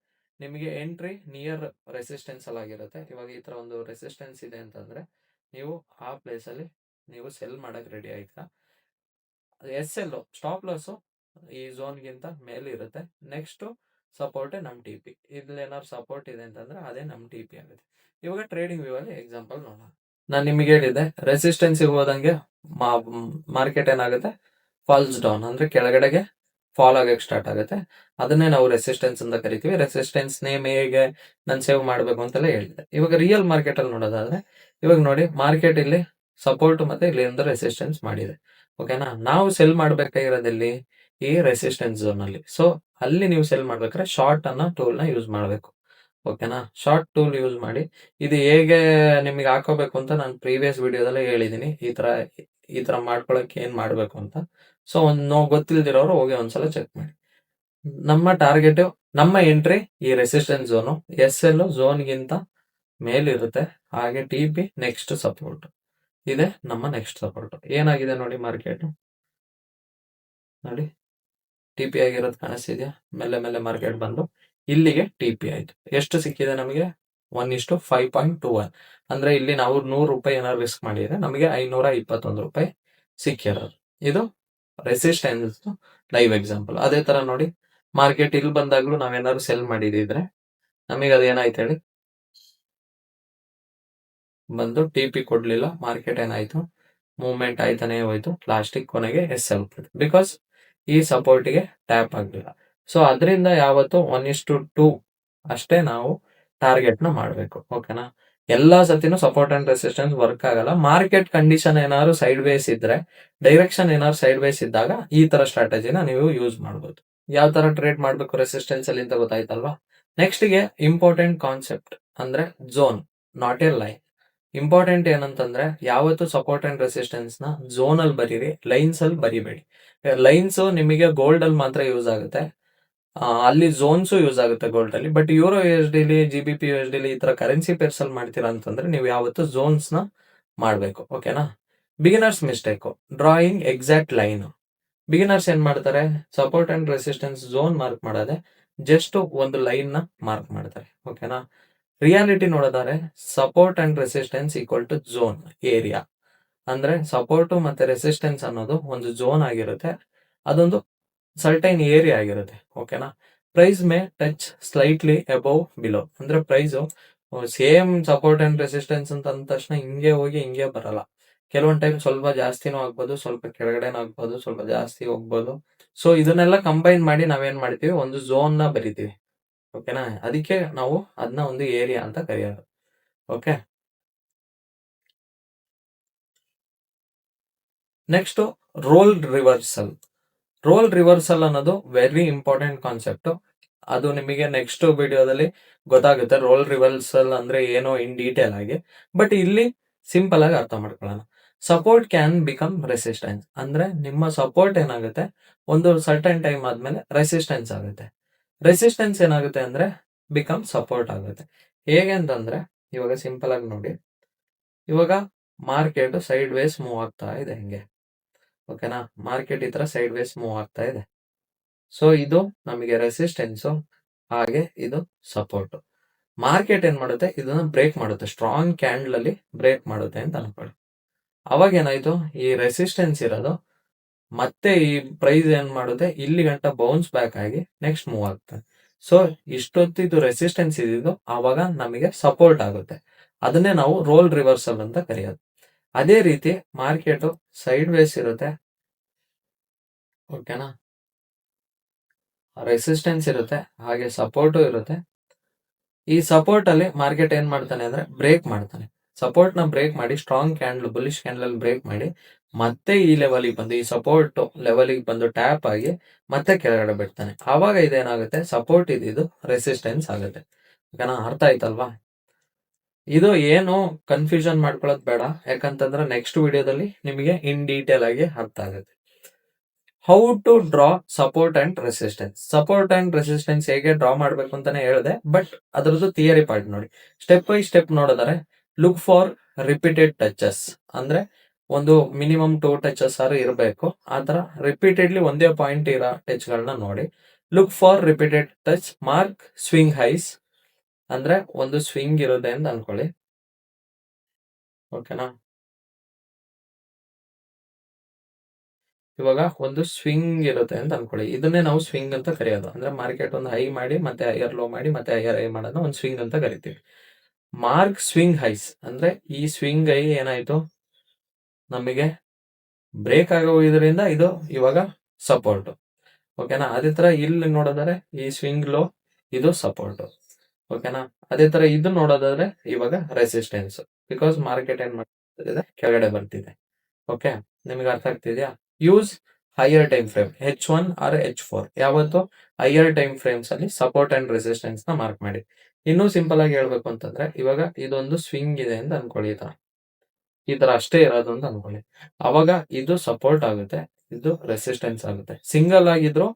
ನಿಮಗೆ ಎಂಟ್ರಿ ನಿಯರ್ ರೆಸಿಸ್ಟೆನ್ಸ್ ಅಲ್ಲಿ ಆಗಿರುತ್ತೆ. ಇವಾಗ ಈ ತರ ಒಂದು ರೆಸಿಸ್ಟೆನ್ಸ್ ಇದೆ ಅಂತಂದ್ರೆ ನೀವು ಆ ಪ್ಲೇಸ್ ಅಲ್ಲಿ ನೀವು ಸೆಲ್ ಮಾಡಕ್ ರೆಡಿ ಆಯ್ತಾ. ಎಸ್ ಎಲ್ ಸ್ಟಾಪ್ ಲಾಸ್ ಈ ಝೋನ್ಗಿಂತ ಮೇಲೆ ಇರುತ್ತೆ. ನೆಕ್ಸ್ಟ್ ಸಪೋರ್ಟ್ ನಮ್ ಟಿ ಪಿ, ಇಲ್ಲಿ ಏನಾದ್ರು ಸಪೋರ್ಟ್ ಇದೆ ಅಂತಂದ್ರೆ ಅದೇ ನಮ್ ಟಿ ಪಿ ಆಗುತ್ತೆ. ಇವಾಗ ಟ್ರೇಡಿಂಗ್ ವ್ಯೂ ಅಲ್ಲಿ ಎಕ್ಸಾಂಪಲ್ ನೋಡೋಣ. ನಾನು ನಿಮಗೆ ಹೇಳಿದೆ ರೆಸಿಸ್ಟೆನ್ಸ್ ಹೋದಂಗೆ ಮಾರ್ಕೆಟ್ ಏನಾಗುತ್ತೆ, ಫಾಲ್ಸ್ ಡೌನ್, ಅಂದ್ರೆ ಕೆಳಗಡೆಗೆ ಫಾಲ್ ಆಗಕ್ಕೆ ಸ್ಟಾರ್ಟ್ ಆಗುತ್ತೆ. ಅದನ್ನೇ ನಾವು ರೆಸಿಸ್ಟೆನ್ಸ್ ಅಂತ ಕರಿತೀವಿ. ರೆಸಿಸ್ಟೆನ್ಸ್ ನೇಮ್ ಹೇಗೆ ನಾನು ಸೇವ್ ಮಾಡಬೇಕು ಅಂತೆಲ್ಲ ಹೇಳಿದೆ. ಇವಾಗ ರಿಯಲ್ ಮಾರ್ಕೆಟ್ ಅಲ್ಲಿ ನೋಡೋದಾದ್ರೆ ಇವಾಗ ನೋಡಿ, ಮಾರ್ಕೆಟ್ ಇಲ್ಲಿ ಸಪೋರ್ಟ್ ಮತ್ತೆ ಇಲ್ಲಿ ಒಂದು ರೆಸಿಸ್ಟೆನ್ಸ್ ಮಾಡಿದೆ. ಓಕೆನಾ. ನಾವು ಸೆಲ್ ಮಾಡ್ಬೇಕಾಗಿರೋದಲ್ಲಿ ಈ ರೆಸಿಸ್ಟೆನ್ಸ್ ಝೋನ್ ಅಲ್ಲಿ. ಸೊ ಅಲ್ಲಿ ನೀವು ಸೆಲ್ ಮಾಡ್ಬೇಕಾದ್ರೆ ಶಾರ್ಟ್ ಅನ್ನೋ ಟೂಲ್ ನ ಯೂಸ್ ಮಾಡಬೇಕು. ಓಕೆನಾ. ಶಾರ್ಟ್ ಟೂಲ್ ಯೂಸ್ ಮಾಡಿ. ಇದು ಹೇಗೆ ನಿಮಗೆ ಹಾಕೋಬೇಕು ಅಂತ ನಾನು ಪ್ರೀವಿಯಸ್ ವಿಡಿಯೋದಲ್ಲೇ ಹೇಳಿದೀನಿ, ಈ ತರ ಮಾಡ್ಕೊಳಕ್ಕೆ ಏನ್ ಮಾಡ್ಬೇಕು ಅಂತ. ಸೊ ಒಂದು ಗೊತ್ತಿಲ್ದಿರೋರು ಹೋಗಿ ಒಂದ್ಸಲ ಚೆಕ್ ಮಾಡಿ. ನಮ್ಮ ಟಾರ್ಗೆಟ್, ನಮ್ಮ ಎಂಟ್ರಿ ಈ ರೆಸಿಸ್ಟೆನ್ಸ್ ಝೋನು, ಎಸ್ ಎಲ್ ಝೋನ್ಗಿಂತ ಮೇಲಿರುತ್ತೆ. ಹಾಗೆ ಟಿ ಪಿ ನೆಕ್ಸ್ಟ್ ಸಪೋರ್ಟ್ ಇದೆ ನಮ್ಮ ನೆಕ್ಸ್ಟ್ ಸಪೋರ್ಟ್. ಏನಾಗಿದೆ ನೋಡಿ ಮಾರ್ಕೆಟ್, ನೋಡಿ ಟಿ ಪಿ ಆಗಿರೋದು ಕಾಣಿಸ್ತಿದ್ಯಾ. ಮೇಲೆ ಮೇಲೆ ಮಾರ್ಕೆಟ್ ಬಂದು ಇಲ್ಲಿಗೆ ಟಿ ಪಿ ಆಯ್ತು. ಎಷ್ಟು ಸಿಕ್ಕಿದೆ ನಮಗೆ, 1:5.21. ಅಂದ್ರೆ ಇಲ್ಲಿ ನಾವು 100 ರೂಪಾಯಿ ಏನಾದ್ರು ರಿಸ್ಕ್ ಮಾಡಿದ್ರೆ ನಮಗೆ 521 ರೂಪಾಯಿ ಸಿಕ್ಕಿರೋದು. ಇದು ರೆಸಿಸ್ಟೆನ್ಸ್ ಲೈವ್ ಎಕ್ಸಾಂಪಲ್. ಅದೇ ತರ ನೋಡಿ, ಮಾರ್ಕೆಟ್ ಇಲ್ಲಿ ಬಂದಾಗ್ಲೂ ನಾವೇನಾದ್ರು ಸೆಲ್ ಮಾಡಿದ್ರೆ ನಮಗೆ ಅದೇನಾಯ್ತು ಹೇಳಿ, ಬಂದು ಟಿ ಪಿ ಕೊಡ್ಲಿಲ್ಲ. ಮಾರ್ಕೆಟ್ ಏನಾಯ್ತು, ಮೂವ್ಮೆಂಟ್ ಆಯ್ತಾನೆ ಹೋಯ್ತು. ಲಾಸ್ಟಿಗೆ ಕೊನೆಗೆ ಎಸ್ ಎಲ್, ಬಿಕಾಸ್ ಈ ಸಪೋರ್ಟ್ಗೆ ಟ್ಯಾಪ್ ಆಗಲಿಲ್ಲ. ಸೊ ಅದರಿಂದ ಯಾವತ್ತು 1:2 ಅಷ್ಟೇ ನಾವು ಟಾರ್ಗೆಟ್ ನ ಮಾಡಬೇಕು. ಓಕೆನಾ. ಎಲ್ಲಾ ಸತಿನೂ ಸಪೋರ್ಟ್ ಅಂಡ್ ರೆಸಿಸ್ಟೆನ್ಸ್ ವರ್ಕ್ ಆಗಲ್ಲ. ಮಾರ್ಕೆಟ್ ಕಂಡೀಷನ್ ಏನಾದ್ರು ಸೈಡ್ ವೇಸ್ ಇದ್ರೆ, ಡೈರೆಕ್ಷನ್ ಏನಾದ್ರು ಸೈಡ್ ವೇಸ್ ಇದ್ದಾಗ ಈ ತರ ಸ್ಟ್ರಾಟಜಿನ ನೀವು ಯೂಸ್ ಮಾಡಬಹುದು. ಯಾವ ತರ ಟ್ರೇಡ್ ಮಾಡಬೇಕು ರೆಸಿಸ್ಟೆನ್ಸ್ ಅಲ್ಲಿ ಅಂತ ಗೊತ್ತಾಯ್ತಲ್ವಾ. ನೆಕ್ಸ್ಟ್ ಗೆ ಇಂಪಾರ್ಟೆಂಟ್ ಕಾನ್ಸೆಪ್ಟ್ ಅಂದ್ರೆ zone, not A line. Important ಏನಂತಂದ್ರೆ ಯಾವತ್ತು ಸಪೋರ್ಟ್ ಅಂಡ್ ರೆಸಿಸ್ಟೆನ್ಸ್ ನ ಝೋನ್ ಅಲ್ಲಿ ಬರೀರಿ, ಲೈನ್ಸ್ ಅಲ್ಲಿ ಬರಿಬೇಡಿ. ಲೈನ್ಸ್ ನಿಮಗೆ ಗೋಲ್ಡ್ ಅಲ್ಲಿ ಮಾತ್ರ ಯೂಸ್ ಆಗುತ್ತೆ, ಅಲ್ಲಿ ಝೋನ್ಸ್ ಯೂಸ್ ಆಗುತ್ತೆ ಗೋಲ್ಡ್ ಅಲ್ಲಿ. ಬಟ್ ಯೂರೋ ಎಸ್ ಡಿಲಿ, GBP USD ಈ ತರ ಕರೆನ್ಸಿ ಪೇರ್ಸ್ ಅಲ್ಲಿ ಮಾಡ್ತೀರಾ ಅಂತಂದ್ರೆ ನೀವು ಯಾವತ್ತು ಝೋನ್ಸ್ ನ ಮಾಡ್ಬೇಕು. ಓಕೆನಾ. Beginners mistake, drawing exact line. Beginners ಏನ್ ಮಾಡ್ತಾರೆ, support and resistance zone mark ಮಾಡದೆ ಜಸ್ಟ್ ಒಂದು ಲೈನ್ ನ ಮಾರ್ಕ್ ಮಾಡ್ತಾರೆ. ಓಕೆನಾ. ರಿಯಾಲಿಟಿ ನೋಡಿದರೆ support and resistance equal to zone area. ಅಂದ್ರೆ ಸಪೋರ್ಟ್ ಮತ್ತೆ ರೆಸಿಸ್ಟೆನ್ಸ್ ಅನ್ನೋದು ಒಂದು ಝೋನ್ ಆಗಿರುತ್ತೆ, ಅದೊಂದು ಸರ್ಟೈನ್ ಏರಿಯಾ ಆಗಿರುತ್ತೆ. ಓಕೆನಾ. Price may touch slightly above below, ಅಂದ್ರೆ price same support and resistance ಅಂತ ಅಂದ ತಕ್ಷಣ ಹಿಂಗೆ ಹೋಗಿ ಹಿಂಗೆ ಬರಲ್ಲ. ಕೆಲವೊಂದ್ ಟೈಮ್ ಸ್ವಲ್ಪ ಜಾಸ್ತಿನೂ ಆಗ್ಬೋದು, ಸ್ವಲ್ಪ ಕೆಳಗಡೆನೂ ಆಗ್ಬೋದು, ಸ್ವಲ್ಪ ಜಾಸ್ತಿ ಹೋಗ್ಬೋದು. ಸೊ ಇದನ್ನೆಲ್ಲ ಕಂಬೈನ್ ಮಾಡಿ ನಾವೇನ್ ಮಾಡ್ತೀವಿ, ಒಂದು ಝೋನ್ ನ ಬರಿತೀವಿ. ಓಕೆನಾ. ಅದಕ್ಕೆ ನಾವು ಅದನ್ನ ಒಂದು ಏರಿಯಾ ಅಂತ ಕರೆಯೋದು. Okay. Next role reversal. Role reversal ಅನ್ನೋದು ವೆರಿ ಇಂಪಾರ್ಟೆಂಟ್ ಕಾನ್ಸೆಪ್ಟ್. ಅದು ನಿಮಗೆ ನೆಕ್ಸ್ಟ್ ವಿಡಿಯೋದಲ್ಲಿ ಗೊತ್ತಾಗುತ್ತೆ ರೋಲ್ ರಿವರ್ಸಲ್ ಅಂದ್ರೆ ಏನೋ ಇನ್ ಡೀಟೇಲ್ ಆಗಿ. ಬಟ್ ಇಲ್ಲಿ ಸಿಂಪಲ್ ಆಗಿ ಅರ್ಥ ಮಾಡ್ಕೊಳ್ಳೋಣ. ಸಪೋರ್ಟ್ ಕ್ಯಾನ್ ಬಿಕಮ್ ರೆಸಿಸ್ಟೆನ್ಸ್, ಅಂದ್ರೆ ನಿಮ್ಮ ಸಪೋರ್ಟ್ ಏನಾಗುತ್ತೆ ಒಂದು ಸರ್ಟನ್ ಟೈಮ್ ಆದ್ಮೇಲೆ ರೆಸಿಸ್ಟೆನ್ಸ್ ಆಗುತ್ತೆ. ರೆಸಿಸ್ಟೆನ್ಸ್ ಏನಾಗುತ್ತೆ ಅಂದ್ರೆ ಬಿಕಮ್ ಸಪೋರ್ಟ್ ಆಗುತ್ತೆ. ಹೇಗೆ ಅಂತಂದ್ರೆ ಇವಾಗ ಸಿಂಪಲ್ ಆಗಿ ನೋಡಿ, ಇವಾಗ ಮಾರ್ಕೆಟ್ ಸೈಡ್ ವೇಸ್ ಮೂವ್ ಆಗ್ತಾ ಇದೆ ಹಿಂಗೆ. ಓಕೆನಾ. ಮಾರ್ಕೆಟ್ ಈ ತರ ಸೈಡ್ ವೇಸ್ ಮೂವ್ ಆಗ್ತಾ ಇದೆ. ಸೊ ಇದು ನಮಗೆ ರೆಸಿಸ್ಟೆನ್ಸ್, ಹಾಗೆ ಇದು ಸಪೋರ್ಟ್. ಮಾರ್ಕೆಟ್ ಏನ್ ಮಾಡುತ್ತೆ, ಇದನ್ನ ಬ್ರೇಕ್ ಮಾಡುತ್ತೆ, ಸ್ಟ್ರಾಂಗ್ ಕ್ಯಾಂಡಲ್ ಅಲ್ಲಿ ಬ್ರೇಕ್ ಮಾಡುತ್ತೆ ಅಂತ ಅನ್ಕೊಳ್ಳಿ. ಅವಾಗ ಏನಾಯ್ತು, ಈ ರೆಸಿಸ್ಟೆನ್ಸ್ ಇರೋದು ಮತ್ತೆ ಈ ಪ್ರೈಸ್ ಏನ್ ಮಾಡುತ್ತೆ, ಇಲ್ಲಿ ಗಂಟ ಬೌನ್ಸ್ ಬ್ಯಾಕ್ ಆಗಿ ನೆಕ್ಸ್ಟ್ ಮೂವ್ ಆಗ್ತದೆ. ಸೊ ಇಷ್ಟೊತ್ತಿದ್ದು ರೆಸಿಸ್ಟೆನ್ಸ್ ಇದ್ದಿದ್ದು ಆವಾಗ ನಮಗೆ ಸಪೋರ್ಟ್ ಆಗುತ್ತೆ. ಅದನ್ನೇ ನಾವು ರೋಲ್ ರಿವರ್ಸಲ್ ಅಂತ ಕರೆಯೋದು. ಅದೇ ರೀತಿ ಮಾರ್ಕೆಟ್ ಸೈಡ್ ವೇಸ್ ಇರುತ್ತೆ, ಓಕೆನಾ, ರೆಸಿಸ್ಟೆನ್ಸ್ ಇರುತ್ತೆ, ಹಾಗೆ ಸಪೋರ್ಟು ಇರುತ್ತೆ. ಈ ಸಪೋರ್ಟ್ ಅಲ್ಲಿ ಮಾರ್ಕೆಟ್ ಏನ್ ಮಾಡ್ತಾನೆ ಅಂದ್ರೆ ಬ್ರೇಕ್ ಮಾಡ್ತಾನೆ. ಸಪೋರ್ಟ್ ನ ಬ್ರೇಕ್ ಮಾಡಿ ಸ್ಟ್ರಾಂಗ್ ಕ್ಯಾಂಡಲ್, ಬುಲಿಶ್ ಕ್ಯಾಂಡಲ್ ಅಲ್ಲಿ ಬ್ರೇಕ್ ಮಾಡಿ ಮತ್ತೆ ಈ ಲೆವೆಲ್ಗೆ ಬಂದು, ಈ ಸಪೋರ್ಟ್ ಲೆವೆಲ್ಗೆ ಬಂದು ಟ್ಯಾಪ್ ಆಗಿ ಮತ್ತೆ ಕೆಳಗಡೆ ಬಿಡ್ತಾನೆ. ಆವಾಗ ಇದೇನಾಗುತ್ತೆ, ಸಪೋರ್ಟ್ ಇದ್ದಿದ್ದು ರೆಸಿಸ್ಟೆನ್ಸ್ ಆಗುತ್ತೆ. ಓಕೆನಾ, ಅರ್ಥ ಆಯ್ತಲ್ವಾ? ಇದು ಏನು ಕನ್ಫ್ಯೂಷನ್ ಮಾಡ್ಕೊಳ್ಳೋದು ಬೇಡ, ಯಾಕಂತಂದ್ರೆ ನೆಕ್ಸ್ಟ್ ವಿಡಿಯೋದಲ್ಲಿ ನಿಮಗೆ ಇನ್ ಡೀಟೇಲ್ ಆಗಿ ಅರ್ಥ ಆಗುತ್ತೆ. How to draw support and resistance. Support and resistance ಹೇಗೆ ಡ್ರಾ ಮಾಡ್ಬೇಕು ಅಂತಾನೆ ಹೇಳಿದೆ, ಬಟ್ ಅದರದ್ದು ಥಿಯರಿ ಪಾರ್ಟ್ ನೋಡಿ. ಸ್ಟೆಪ್ ಬೈ ಸ್ಟೆಪ್ ನೋಡಿದರೆ, ಲುಕ್ ಫಾರ್ ರಿಪೀಟೆಡ್ ಟಚಸ್, ಅಂದ್ರೆ ಒಂದು ಮಿನಿಮಮ್ 2 ಟಚಸ್ ಆರು ಇರಬೇಕು. ಆತರ ರಿಪೀಟೆಡ್ಲಿ ಒಂದೇ ಪಾಯಿಂಟ್ ಇರೋ ಟಚ್ ಗಳನ್ನ ನೋಡಿ. Look for repeated touch, mark swing ice, ಅಂದ್ರೆ ಒಂದು ಸ್ವಿಂಗ್ ಇರುತ್ತೆ ಅಂತ ಅನ್ಕೊಳ್ಳಿ. ಓಕೆನಾ, ಇವಾಗ ಒಂದು ಸ್ವಿಂಗ್ ಇರುತ್ತೆ ಅಂತ ಅನ್ಕೊಳ್ಳಿ. ಇದನ್ನೇ ನಾವು ಸ್ವಿಂಗ್ ಅಂತ ಕರೆಯೋದು. ಅಂದ್ರೆ ಮಾರ್ಕೆಟ್ ಒಂದು ಹೈ ಮಾಡಿ ಮತ್ತೆ ಹೈಯರ್ ಲೋ ಮಾಡಿ ಮತ್ತೆ ಹೈಯರ್ ಹೈ ಮಾಡೋದು ಒಂದು ಸ್ವಿಂಗ್ ಅಂತ ಕರಿತೀವಿ. ಮಾರ್ಕ್ ಸ್ವಿಂಗ್ ಹೈಸ್ ಅಂದ್ರೆ ಈ ಸ್ವಿಂಗ್ ಹೈ ಏನಾಯ್ತು, ನಮಗೆ ಬ್ರೇಕ್ ಆಗೋದ್ರಿಂದ ಇದು ಇವಾಗ ಸಪೋರ್ಟ್. ಓಕೆನಾ, ಅದೇ ತರ ಇಲ್ಲಿ ನೋಡೋದಾದ್ರೆ ಈ ಸ್ವಿಂಗ್ ಲೋ ಇದು ಸಪೋರ್ಟ್. ಓಕೆನಾ, ಅದೇ ತರ ಇದು ನೋಡೋದಾದ್ರೆ ಇವಾಗ ರೆಸಿಸ್ಟೆನ್ಸ್, ಬಿಕಾಸ್ ಮಾರ್ಕೆಟ್ ಏನ್ ಮಾಡ್ತಿದೆ, ಕೆಳಗಡೆ ಬರ್ತಿದೆ. ಓಕೆ, ನಿಮಗೆ ಅರ್ಥ ಆಗ್ತಿದ್ಯಾ? Use higher time frame H1 or H4. ಯಾವತ್ತು ಹೈಯರ್ ಟೈಮ್ ಫ್ರೇಮ್ಸ್ ಅಲ್ಲಿ ಸಪೋರ್ಟ್ ಅಂಡ್ ರೆಸಿಸ್ಟೆನ್ಸ್ ನ ಮಾರ್ಕ್ ಮಾಡಿ. ಇನ್ನೂ ಸಿಂಪಲ್ ಆಗಿ ಹೇಳ್ಬೇಕು ಅಂತಂದ್ರೆ, ಇವಾಗ ಇದೊಂದು ಸ್ವಿಂಗ್ ಇದೆ ಅಂತ ಅನ್ಕೊಳ್ಳಿ, ಈ ತರ ಅಷ್ಟೇ ಇರೋದು ಅಂತ ಅನ್ಕೊಳ್ಳಿ. ಅವಾಗ ಇದು ಸಪೋರ್ಟ್ ಆಗುತ್ತೆ, ಇದು ರೆಸಿಸ್ಟೆನ್ಸ್ ಆಗುತ್ತೆ. ಸಿಂಗಲ್ ಆಗಿದ್ರು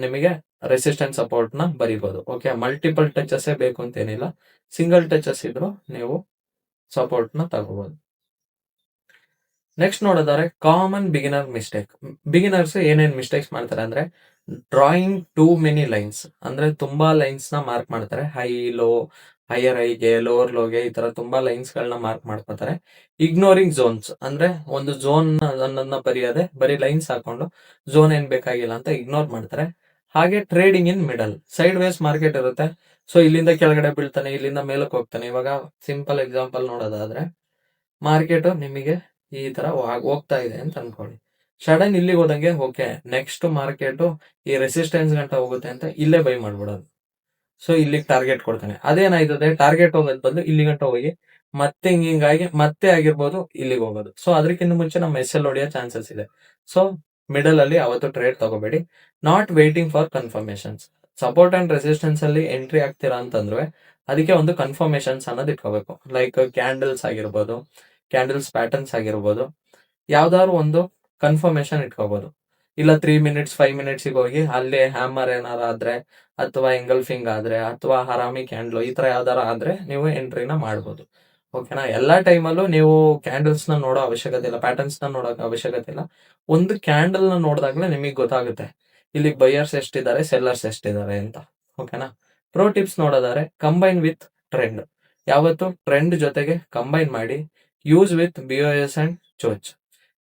ನಿಮಗೆ ರೆಸಿಸ್ಟೆನ್ಸ್ ಸಪೋರ್ಟ್ ನ ಬರಿಬಹುದು. ಓಕೆ, ಮಲ್ಟಿಪಲ್ ಟಚಸ್ ಬೇಕು ಅಂತ ಏನಿಲ್ಲ, ಸಿಂಗಲ್ ಟಚಸ್ ಇದ್ರು ನೀವು ಸಪೋರ್ಟ್ ನ ತಗೋಬಹುದು. ನೆಕ್ಸ್ಟ್ ನೋಡೋದಾದ್ರೆ ಕಾಮನ್ ಬಿಗಿನರ್ ಮಿಸ್ಟೇಕ್. ಬಿಗಿನರ್ಸ್ ಏನೇನ್ ಮಿಸ್ಟೇಕ್ಸ್ ಮಾಡ್ತಾರೆ ಅಂದ್ರೆ, ಡ್ರಾಯಿಂಗ್ ಟೂ ಮೆನಿ ಲೈನ್ಸ್, ಅಂದ್ರೆ ತುಂಬಾ ಲೈನ್ಸ್ ನ ಮಾರ್ಕ್ ಮಾಡ್ತಾರೆ. ಹೈ ಲೋ, ಹೈಯರ್ ಹೈಗೆ, ಲೋವರ್ ಲೋಗೆ, ಈ ತರ ತುಂಬಾ ಲೈನ್ಸ್ ಗಳನ್ನ ಮಾರ್ಕ್ ಮಾಡ್ಕೋತಾರೆ. ಇಗ್ನೋರಿಂಗ್ ಝೋನ್ಸ್, ಅಂದ್ರೆ ಒಂದು ಝೋನ್ ಅನ್ನ ಬರೆಯದೆ ಬರೀ ಲೈನ್ಸ್ ಹಾಕೊಂಡು ಝೋನ್ ಏನ್ ಬೇಕಾಗಿಲ್ಲ ಅಂತ ಇಗ್ನೋರ್ ಮಾಡ್ತಾರೆ. ಹಾಗೆ trading in middle, sideways market ಇರುತ್ತೆ. ಸೊ ಇಲ್ಲಿಂದ ಕೆಳಗಡೆ ಬೀಳ್ತಾನೆ, ಇಲ್ಲಿಂದ ಮೇಲಕ್ಕೆ ಹೋಗ್ತಾನೆ. ಇವಾಗ ಸಿಂಪಲ್ ಎಕ್ಸಾಂಪಲ್ ನೋಡೋದಾದ್ರೆ, ಮಾರ್ಕೆಟ್ ನಿಮಗೆ ಈ ತರ ಹೋಗ್ತಾ ಇದೆ ಅಂತ ಅನ್ಕೊಳ್ಳಿ. ಸಡನ್ ಇಲ್ಲಿಗೆ ಹೋದಂಗೆ ಓಕೆ, ನೆಕ್ಸ್ಟ್ ಮಾರ್ಕೆಟ್ ಈ ರೆಸಿಸ್ಟೆನ್ಸ್ ಗಂಟ ಹೋಗುತ್ತೆ ಅಂತ ಇಲ್ಲೇ ಬೈ ಮಾಡ್ಬಿಡೋದು. ಸೊ ಇಲ್ಲಿಗೆ ಟಾರ್ಗೆಟ್ ಕೊಡ್ತಾನೆ. ಅದೇನಾಯ್ತದೆ, ಟಾರ್ಗೆಟ್ ಹೋಗೋದ್ ಬಂದು ಇಲ್ಲಿ ಗಂಟ ಹೋಗಿ ಮತ್ತೆ ಹಿಂಗಾಗಿ ಮತ್ತೆ ಆಗಿರ್ಬೋದು ಇಲ್ಲಿಗೆ ಹೋಗೋದು. ಸೊ ಅದಕ್ಕಿಂತ ಮುಂಚೆ ನಮ್ಮ SL ಹೊಡೆಯೋ ಚಾನ್ಸಸ್ ಇದೆ. ಸೊ ಮಿಡಲ್ ಅಲ್ಲಿ ಅವತ್ತು ಟ್ರೇಡ್ ತಗೋಬೇಡಿ. Not waiting for confirmations. Support and resistance ಅಲ್ಲಿ ಎಂಟ್ರಿ ಆಗ್ತೀರಾ ಅಂತಂದ್ರೆ ಅದಕ್ಕೆ ಒಂದು ಕನ್ಫರ್ಮೇಶನ್ಸ್ ಅನ್ನೋದು ಇಟ್ಕೋಬೇಕು. ಲೈಕ್ ಕ್ಯಾಂಡಲ್ಸ್ ಆಗಿರ್ಬೋದು, ಕ್ಯಾಂಡಲ್ಸ್ ಪ್ಯಾಟರ್ನ್ಸ್ ಆಗಿರ್ಬೋದು, ಯಾವ್ದಾದ್ರು ಒಂದು ಕನ್ಫರ್ಮೇಶನ್ ಇಟ್ಕೋಬಹುದು. ಇಲ್ಲ 3 ಮಿನಿಟ್ಸ್ 5 ಮಿನಿಟ್ಸ್ ಹೋಗಿ ಅಲ್ಲಿ ಹ್ಯಾಮರ್ ಏನಾರ ಆದ್ರೆ, ಅಥವಾ ಎಂಗಲ್ಫಿಂಗ್ ಆದ್ರೆ, ಅಥವಾ ಹರಾಮಿ ಕ್ಯಾಂಡಲ್ ಈ ತರ ಯಾವ್ದಾರ ಆದ್ರೆ ನೀವು ಎಂಟ್ರಿನ ಮಾಡ್ಬೋದು. ಓಕೆನಾ, ಎಲ್ಲಾ ಟೈಮಲ್ಲೂ ನೀವು ಕ್ಯಾಂಡಲ್ಸ್ ನ ನೋಡೋ ಅವಶ್ಯಕತೆ ಇಲ್ಲ, ಪ್ಯಾಟರ್ನ್ಸ್ ನ ನೋಡೋ ಅವಶ್ಯಕತೆ ಇಲ್ಲ. ಒಂದು ಕ್ಯಾಂಡಲ್ ನ ನೋಡಿದಾಗ್ಲೇ ನಿಮಗೆ ಗೊತ್ತಾಗುತ್ತೆ ಇಲ್ಲಿ ಬೈಯರ್ಸ್ ಎಷ್ಟಿದ್ದಾರೆ, ಸೆಲ್ಲರ್ಸ್ ಎಷ್ಟಿದ್ದಾರೆ ಅಂತ. ಓಕೆನಾ, ಪ್ರೋ ಟಿಪ್ಸ್ ನೋಡೋದಾದ್ರೆ, ಕಂಬೈನ್ ವಿತ್ ಟ್ರೆಂಡ್. ಯಾವತ್ತು ಟ್ರೆಂಡ್ ಜೊತೆಗೆ ಕಂಬೈನ್ ಮಾಡಿ. Use with BOS and CHoCH.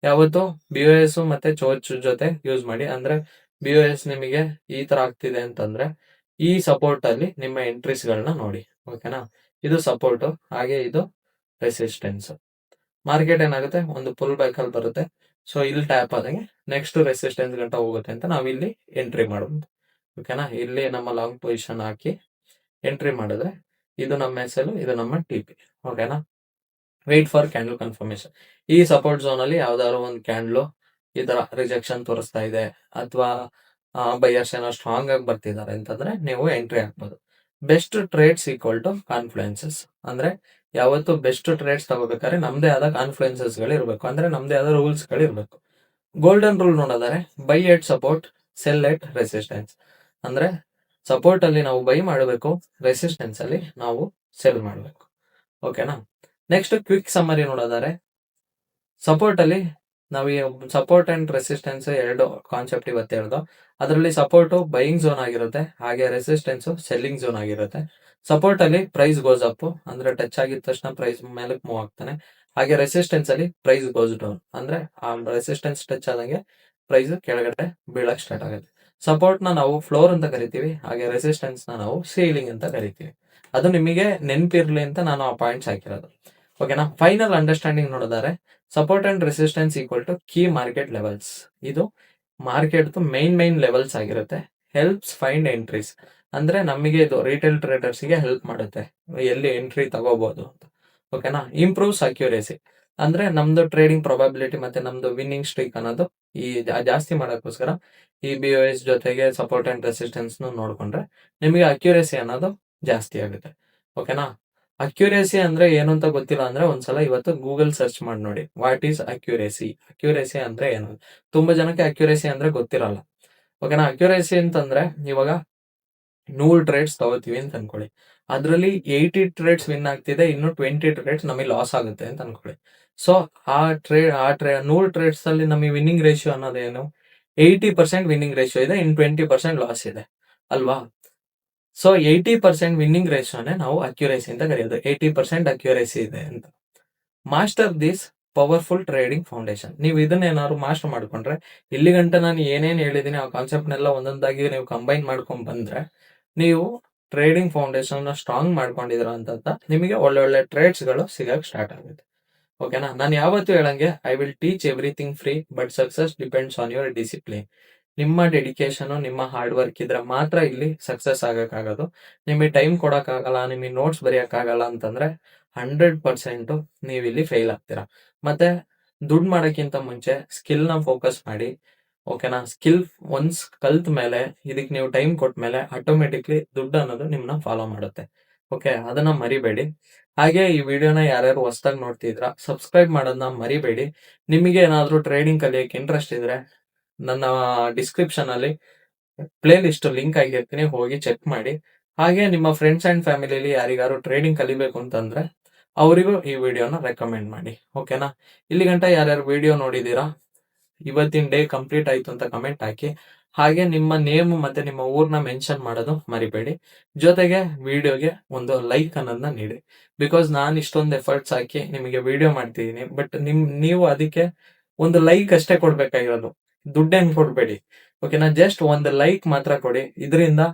ಯಾವತ್ತು BOS ಮತ್ತೆ ಚೋಚ್ ಜೊತೆ ಯೂಸ್ ಮಾಡಿ. ಅಂದ್ರೆ BOS ನಿಮಗೆ ಈ ತರ ಆಗ್ತಿದೆ ಅಂತಂದ್ರೆ ಈ ಸಪೋರ್ಟ್ ಅಲ್ಲಿ ನಿಮ್ಮ ಎಂಟ್ರೀಸ್ ಗಳನ್ನ ನೋಡಿ. ಓಕೆನಾ, ಇದು ಸಪೋರ್ಟ್, ಹಾಗೆ ಇದು ರೆಸಿಸ್ಟೆನ್ಸ್. ಮಾರ್ಕೆಟ್ ಏನಾಗುತ್ತೆ, ಒಂದು ಪುಲ್ ಬ್ಯಾಕ್ ಅಲ್ಲಿ ಬರುತ್ತೆ. ಸೊ ಇಲ್ಲಿ ಟ್ಯಾಪ್ ಆದಂಗೆ ನೆಕ್ಸ್ಟ್ ರೆಸಿಸ್ಟೆನ್ಸ್ ಗಂಟ ಹೋಗುತ್ತೆ ಅಂತ ನಾವು ಇಲ್ಲಿ ಎಂಟ್ರಿ ಮಾಡಬಹುದು. ಓಕೆನಾ, ಇಲ್ಲಿ ನಮ್ಮ ಲಾಂಗ್ ಪೊಸಿಷನ್ ಹಾಕಿ ಎಂಟ್ರಿ ಮಾಡಿದ್ರೆ ಇದು ನಮ್ಮ SL, ಇದು ನಮ್ಮ TP. ಓಕೆನಾ, ವೇಟ್ ಫಾರ್ ಕ್ಯಾಂಡಲ್ ಕನ್ಫರ್ಮೇಶನ್. ಈ ಸಪೋರ್ಟ್ ಝೋನ್ ಅಲ್ಲಿ ಯಾವ್ದಾದ್ರು ಒಂದು ಕ್ಯಾಂಡಲ್ ಈ ತರ ರಿಜೆಕ್ಷನ್ ತೋರಿಸ್ತಾ ಇದೆ, ಅಥವಾ ಬೈಯರ್ಸ್ ಏನೋ ಸ್ಟ್ರಾಂಗ್ ಆಗಿ ಬರ್ತಿದ್ದಾರೆ ಅಂತಂದ್ರೆ ನೀವು ಎಂಟ್ರಿ ಹಾಕ್ಬೋದು. Best trades equal to confluences. ಅಂದ್ರೆ ಯಾವತ್ತು ಬೆಸ್ಟ್ ಟ್ರೇಡ್ಸ್ ತಗೋಬೇಕಾದ್ರೆ ನಮ್ದೇ ಆದ ಕಾನ್ಫ್ಲುಯೆನ್ಸಸ್ ಗಳು ಇರಬೇಕು, ಅಂದ್ರೆ ನಮ್ದೇ ಆದ ರೂಲ್ಸ್ ಗಳು ಇರಬೇಕು. ಗೋಲ್ಡನ್ ರೂಲ್ ನೋಡಿದರೆ, by at support, cell at resistance. ಅಂದ್ರೆ ಸಪೋರ್ಟ್ ಅಲ್ಲಿ ನಾವು ಬೈ ಮಾಡಬೇಕು, ರೆಸಿಸ್ಟೆನ್ಸ್ ಅಲ್ಲಿ ನಾವು ಸೆಲ್ ಮಾಡಬೇಕು. ಓಕೆನಾ, ನೆಕ್ಸ್ಟ್ ಕ್ವಿಕ್ ಸಮ್ಮರಿ ನೋಡೋದಾದ್ರೆ, ಸಪೋರ್ಟ್ ಅಲ್ಲಿ ನಾವು ಈ ಸಪೋರ್ಟ್ ಅಂಡ್ ರೆಸಿಸ್ಟೆನ್ಸ್ 2 ಕಾನ್ಸೆಪ್ಟ್ ಇವತ್ತು ಹೇಳ್ದು. ಅದರಲ್ಲಿ ಸಪೋರ್ಟು ಬೈಯಿಂಗ್ ಝೋನ್ ಆಗಿರುತ್ತೆ, ಹಾಗೆ ರೆಸಿಸ್ಟೆನ್ಸು ಸೆಲ್ಲಿಂಗ್ ಝೋನ್ ಆಗಿರುತ್ತೆ. ಸಪೋರ್ಟ್ ಅಲ್ಲಿ ಪ್ರೈಸ್ ಗೋಸ್ ಅಪ್, ಅಂದ್ರೆ ಟಚ್ ಆಗಿದ ತಕ್ಷಣ ಪ್ರೈಸ್ ಮೇಲಕ್ಕೆ ಮೂವ್ ಆಗ್ತಾನೆ. ಹಾಗೆ ರೆಸಿಸ್ಟೆನ್ಸ್ ಅಲ್ಲಿ ಪ್ರೈಸ್ ಗೋಸ್ ಡೌನ್, ಅಂದ್ರೆ ಆ ರೆಸಿಸ್ಟೆನ್ಸ್ ಟಚ್ ಆದಂಗೆ ಪ್ರೈಸ್ ಕೆಳಗಡೆ ಬೀಳಕ್ ಸ್ಟಾರ್ಟ್ ಆಗುತ್ತೆ. ಸಪೋರ್ಟ್ ನ ನಾವು ಫ್ಲೋರ್ ಅಂತ ಕರಿತೀವಿ, ಹಾಗೆ ರೆಸಿಸ್ಟೆನ್ಸ್ ನ ನಾವು ಸೀಲಿಂಗ್ ಅಂತ ಕರಿತೀವಿ. ಅದು ನಿಮಗೆ ನೆನಪಿರ್ಲಿ ಅಂತ ನಾನು ಆ ಪಾಯಿಂಟ್ಸ್ ಹಾಕಿರೋದು. ಓಕೆನಾ. ಫೈನಲ್ ಅಂಡರ್ಸ್ಟ್ಯಾಂಡಿಂಗ್ ನೋಡಿದರೆ support and resistance equal to key market levels. ಇದು ಮಾರ್ಕೆಟ್ ಮೈನ್ ಲೆವೆಲ್ಸ್ ಆಗಿರುತ್ತೆ. ಹೆಲ್ಪ್ಸ್ ಫೈಂಡ್ ಎಂಟ್ರೀಸ್, ಅಂದ್ರೆ ನಮಗೆ ಇದು ರಿಟೇಲ್ ಟ್ರೇಡರ್ಸ್ಗೆ ಹೆಲ್ಪ್ ಮಾಡುತ್ತೆ ಎಲ್ಲಿ ಎಂಟ್ರಿ ತಗೋಬಹುದು ಅಂತ. ಓಕೆನಾ. ಇಂಪ್ರೂವ್ಸ್ ಅಕ್ಯುರೇಸಿ, ಅಂದ್ರೆ ನಮ್ದು ಟ್ರೇಡಿಂಗ್ ಪ್ರೊಬಬಿಲಿಟಿ ಮತ್ತೆ ನಮ್ದು ವಿನ್ನಿಂಗ್ ಸ್ಟ್ರೀಕ್ ಅನ್ನೋದು ಈ ಜಾಸ್ತಿ ಮಾಡೋಕ್ಕೋಸ್ಕರ ಈ BOS ಜೊತೆಗೆ ಸಪೋರ್ಟ್ ಅಂಡ್ ರೆಸಿಸ್ಟೆನ್ಸ್ ನೋಡ್ಕೊಂಡ್ರೆ ನಿಮಗೆ ಅಕ್ಯುರೇಸಿ ಅನ್ನೋದು ಜಾಸ್ತಿ ಆಗುತ್ತೆ. ಓಕೆನಾ. ಅಕ್ಯುರೇಸಿ ಅಂದ್ರೆ ಏನು ಅಂತ ಗೊತ್ತಿಲ್ಲ ಅಂದ್ರೆ ಒಂದ್ಸಲ ಇವತ್ತು ಗೂಗಲ್ ಸರ್ಚ್ ಮಾಡಿ ನೋಡಿ, ವಾಟ್ ಈಸ್ ಅಕ್ಯುರೇಸಿ. ಅಕ್ಯುರೇಸಿ ಅಂದ್ರೆ ಏನು? ತುಂಬಾ ಜನಕ್ಕೆ ಅಕ್ಯುರೇಸಿ ಅಂದ್ರೆ ಗೊತ್ತಿರಲ್ಲ. ಓಕೆನಾ. ಅಕ್ಯುರೇಸಿ ಅಂತಂದ್ರೆ ಇವಾಗ 100 ಟ್ರೇಡ್ಸ್ ತಗೋತೀವಿ ಅಂತ ಅನ್ಕೊಳ್ಳಿ, ಅದರಲ್ಲಿ 80 ಟ್ರೇಡ್ಸ್ ವಿನ್ ಆಗ್ತಿದೆ, ಇನ್ನು 20 ಟ್ರೇಡ್ಸ್ ನಮಗೆ ಲಾಸ್ ಆಗುತ್ತೆ ಅಂತ ಅನ್ಕೊಳ್ಳಿ. ಸೊ ಆ 100 ಟ್ರೇಡ್ಸ್ ಅಲ್ಲಿ ನಮಗೆ ವಿನ್ನಿಂಗ್ ರೇಷಿಯೋ ಅನ್ನೋದೇನು? 80% ವಿನ್ನಿಂಗ್ ರೇಷಿಯೋ ಇದೆ, ಇನ್ 20% ಲಾಸ್ ಇದೆ ಅಲ್ವಾ. ಸೊ 80% ವಿನ್ನಿಂಗ್ ರೇಷಿಯೋನೇ ನಾವು ಅಕ್ಯುರೇಸಿ ಅಂತ ಕರೆಯೋದು. 80% ಅಕ್ಯುರೇಸಿ ಇದೆ ಅಂತ. Master this powerful trading foundation. ನೀವು ಇದನ್ನೇನಾದ್ರು ಮಾಸ್ಟರ್ ಮಾಡ್ಕೊಂಡ್ರೆ, ಇಲ್ಲಿ ಗಂಟ ನಾನು ಏನೇನು ಹೇಳಿದೀನಿ ಆ ಕಾನ್ಸೆಪ್ಟ್ನೆಲ್ಲ ಒಂದೊಂದಾಗಿ ನೀವು ಕಂಬೈನ್ ಮಾಡ್ಕೊಂಡ್ ಬಂದ್ರೆ ನೀವು ಟ್ರೇಡಿಂಗ್ ಫೌಂಡೇಶನ್ ಸ್ಟ್ರಾಂಗ್ ಮಾಡ್ಕೊಂಡಿದ್ರ ಅಂತ ನಿಮಗೆ ಒಳ್ಳೊಳ್ಳೆ ಟ್ರೇಡ್ಸ್ಗಳು ಸಿಗಕ್ ಸ್ಟಾರ್ಟ್ ಆಗುತ್ತೆ. ಓಕೆನಾ. ನಾನು ಯಾವತ್ತೂ ಹೇಳಂಗೆ, I will teach everything free, but success depends on your discipline. ನಿಮ್ಮ ಡೆಡಿಕೇಶನ್, ನಿಮ್ಮ ಹಾರ್ಡ್ ವರ್ಕ್ ಇದ್ರೆ ಮಾತ್ರ ಇಲ್ಲಿ ಸಕ್ಸಸ್ ಆಗಕ್ಕಾಗೋದು. ನಿಮಗೆ ಟೈಮ್ ಕೊಡಕ್ಕಾಗಲ್ಲ, ನಿಮಗೆ ನೋಟ್ಸ್ ಬರೆಯಕ್ಕಾಗಲ್ಲ ಅಂತಂದ್ರೆ 100% ನೀವು ಇಲ್ಲಿ ಫೇಲ್ ಆಗ್ತೀರಾ. ಮತ್ತೆ ದುಡ್ಡು ಮಾಡೋಕ್ಕಿಂತ ಮುಂಚೆ ಸ್ಕಿಲ್ ನ ಫೋಕಸ್ ಮಾಡಿ. ಓಕೆನಾ. ಸ್ಕಿಲ್ ಒನ್ಸ್ ಕಲ್ತ್ ಮೇಲೆ, ಇದಕ್ಕೆ ನೀವು ಟೈಮ್ ಕೊಟ್ಟ ಮೇಲೆ ಆಟೋಮೆಟಿಕ್ಲಿ ದುಡ್ಡು ಅನ್ನೋದು ನಿಮ್ಮನ್ನ ಫಾಲೋ ಮಾಡುತ್ತೆ. ಓಕೆ, ಅದನ್ನ ಮರಿಬೇಡಿ. ಹಾಗೆ ಈ ವಿಡಿಯೋನ ಯಾರ್ಯಾರು ಹೊಸದಾಗಿ ನೋಡ್ತಿದ್ರ ಸಬ್ಸ್ಕ್ರೈಬ್ ಮಾಡೋದನ್ನ ಮರಿಬೇಡಿ. ನಿಮಗೆ ಏನಾದ್ರೂ ಟ್ರೇಡಿಂಗ್ ಕಲಿಯಕ್ಕೆ ಇಂಟ್ರೆಸ್ಟ್ ಇದ್ರೆ ನನ್ನ ಡಿಸ್ಕ್ರಿಪ್ಷನ್ ಅಲ್ಲಿ ಪ್ಲೇ ಲಿಸ್ಟ್ ಲಿಂಕ್ ಆಗಿರ್ತೀನಿ, ಹೋಗಿ ಚೆಕ್ ಮಾಡಿ. ಹಾಗೆ ನಿಮ್ಮ ಫ್ರೆಂಡ್ಸ್ ಅಂಡ್ ಫ್ಯಾಮಿಲಿಯಲ್ಲಿ ಯಾರಿಗಾರು ಟ್ರೇಡಿಂಗ್ ಕಲಿಬೇಕು ಅಂತಂದ್ರೆ ಅವರಿಗೂ ಈ ವಿಡಿಯೋನ ರೆಕಮೆಂಡ್ ಮಾಡಿ. ಓಕೆನಾ. ಇಲ್ಲಿ ಗಂಟ ಯಾರ್ಯಾರು ವಿಡಿಯೋ ನೋಡಿದೀರಾ, ಇವತ್ತಿನ ಡೇ ಕಂಪ್ಲೀಟ್ ಆಯ್ತು ಅಂತ ಕಮೆಂಟ್ ಹಾಕಿ. ಹಾಗೆ ನಿಮ್ಮ ನೇಮ್ ಮತ್ತೆ ನಿಮ್ಮ ಊರ್ನ ಮೆನ್ಷನ್ ಮಾಡೋದು ಮರಿಬೇಡಿ. ಜೊತೆಗೆ ವಿಡಿಯೋಗೆ ಒಂದು ಲೈಕ್ ಅನ್ನೋದನ್ನ ನೀಡಿ. ಬಿಕಾಸ್ ನಾನು ಇಷ್ಟೊಂದು ಎಫರ್ಟ್ಸ್ ಹಾಕಿ ನಿಮಗೆ ವಿಡಿಯೋ ಮಾಡ್ತಿದ್ದೀನಿ, ಬಟ್ ನೀವು ಅದಕ್ಕೆ ಒಂದು ಲೈಕ್ ಅಷ್ಟೇ ಕೊಡ್ಬೇಕಾಗಿರೋದು, ದುಡ್ಡೇನ್ ಕೊಡ್ಬೇಡಿ. ಓಕೆನಾ. ಜಸ್ಟ್ ಒಂದು ಲೈಕ್ ಮಾತ್ರ ಕೊಡಿ. ಇದರಿಂದ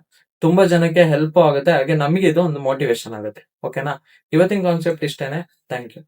ತುಂಬಾ ಜನಕ್ಕೆ ಹೆಲ್ಪ್ ಆಗುತ್ತೆ, ಹಾಗೆ ನಮಗೆ ಇದು ಒಂದು ಮೋಟಿವೇಶನ್ ಆಗುತ್ತೆ. ಓಕೆನಾ. ಇವತ್ತಿನ ಕಾನ್ಸೆಪ್ಟ್ ಇಷ್ಟೇನೆ. Thank you.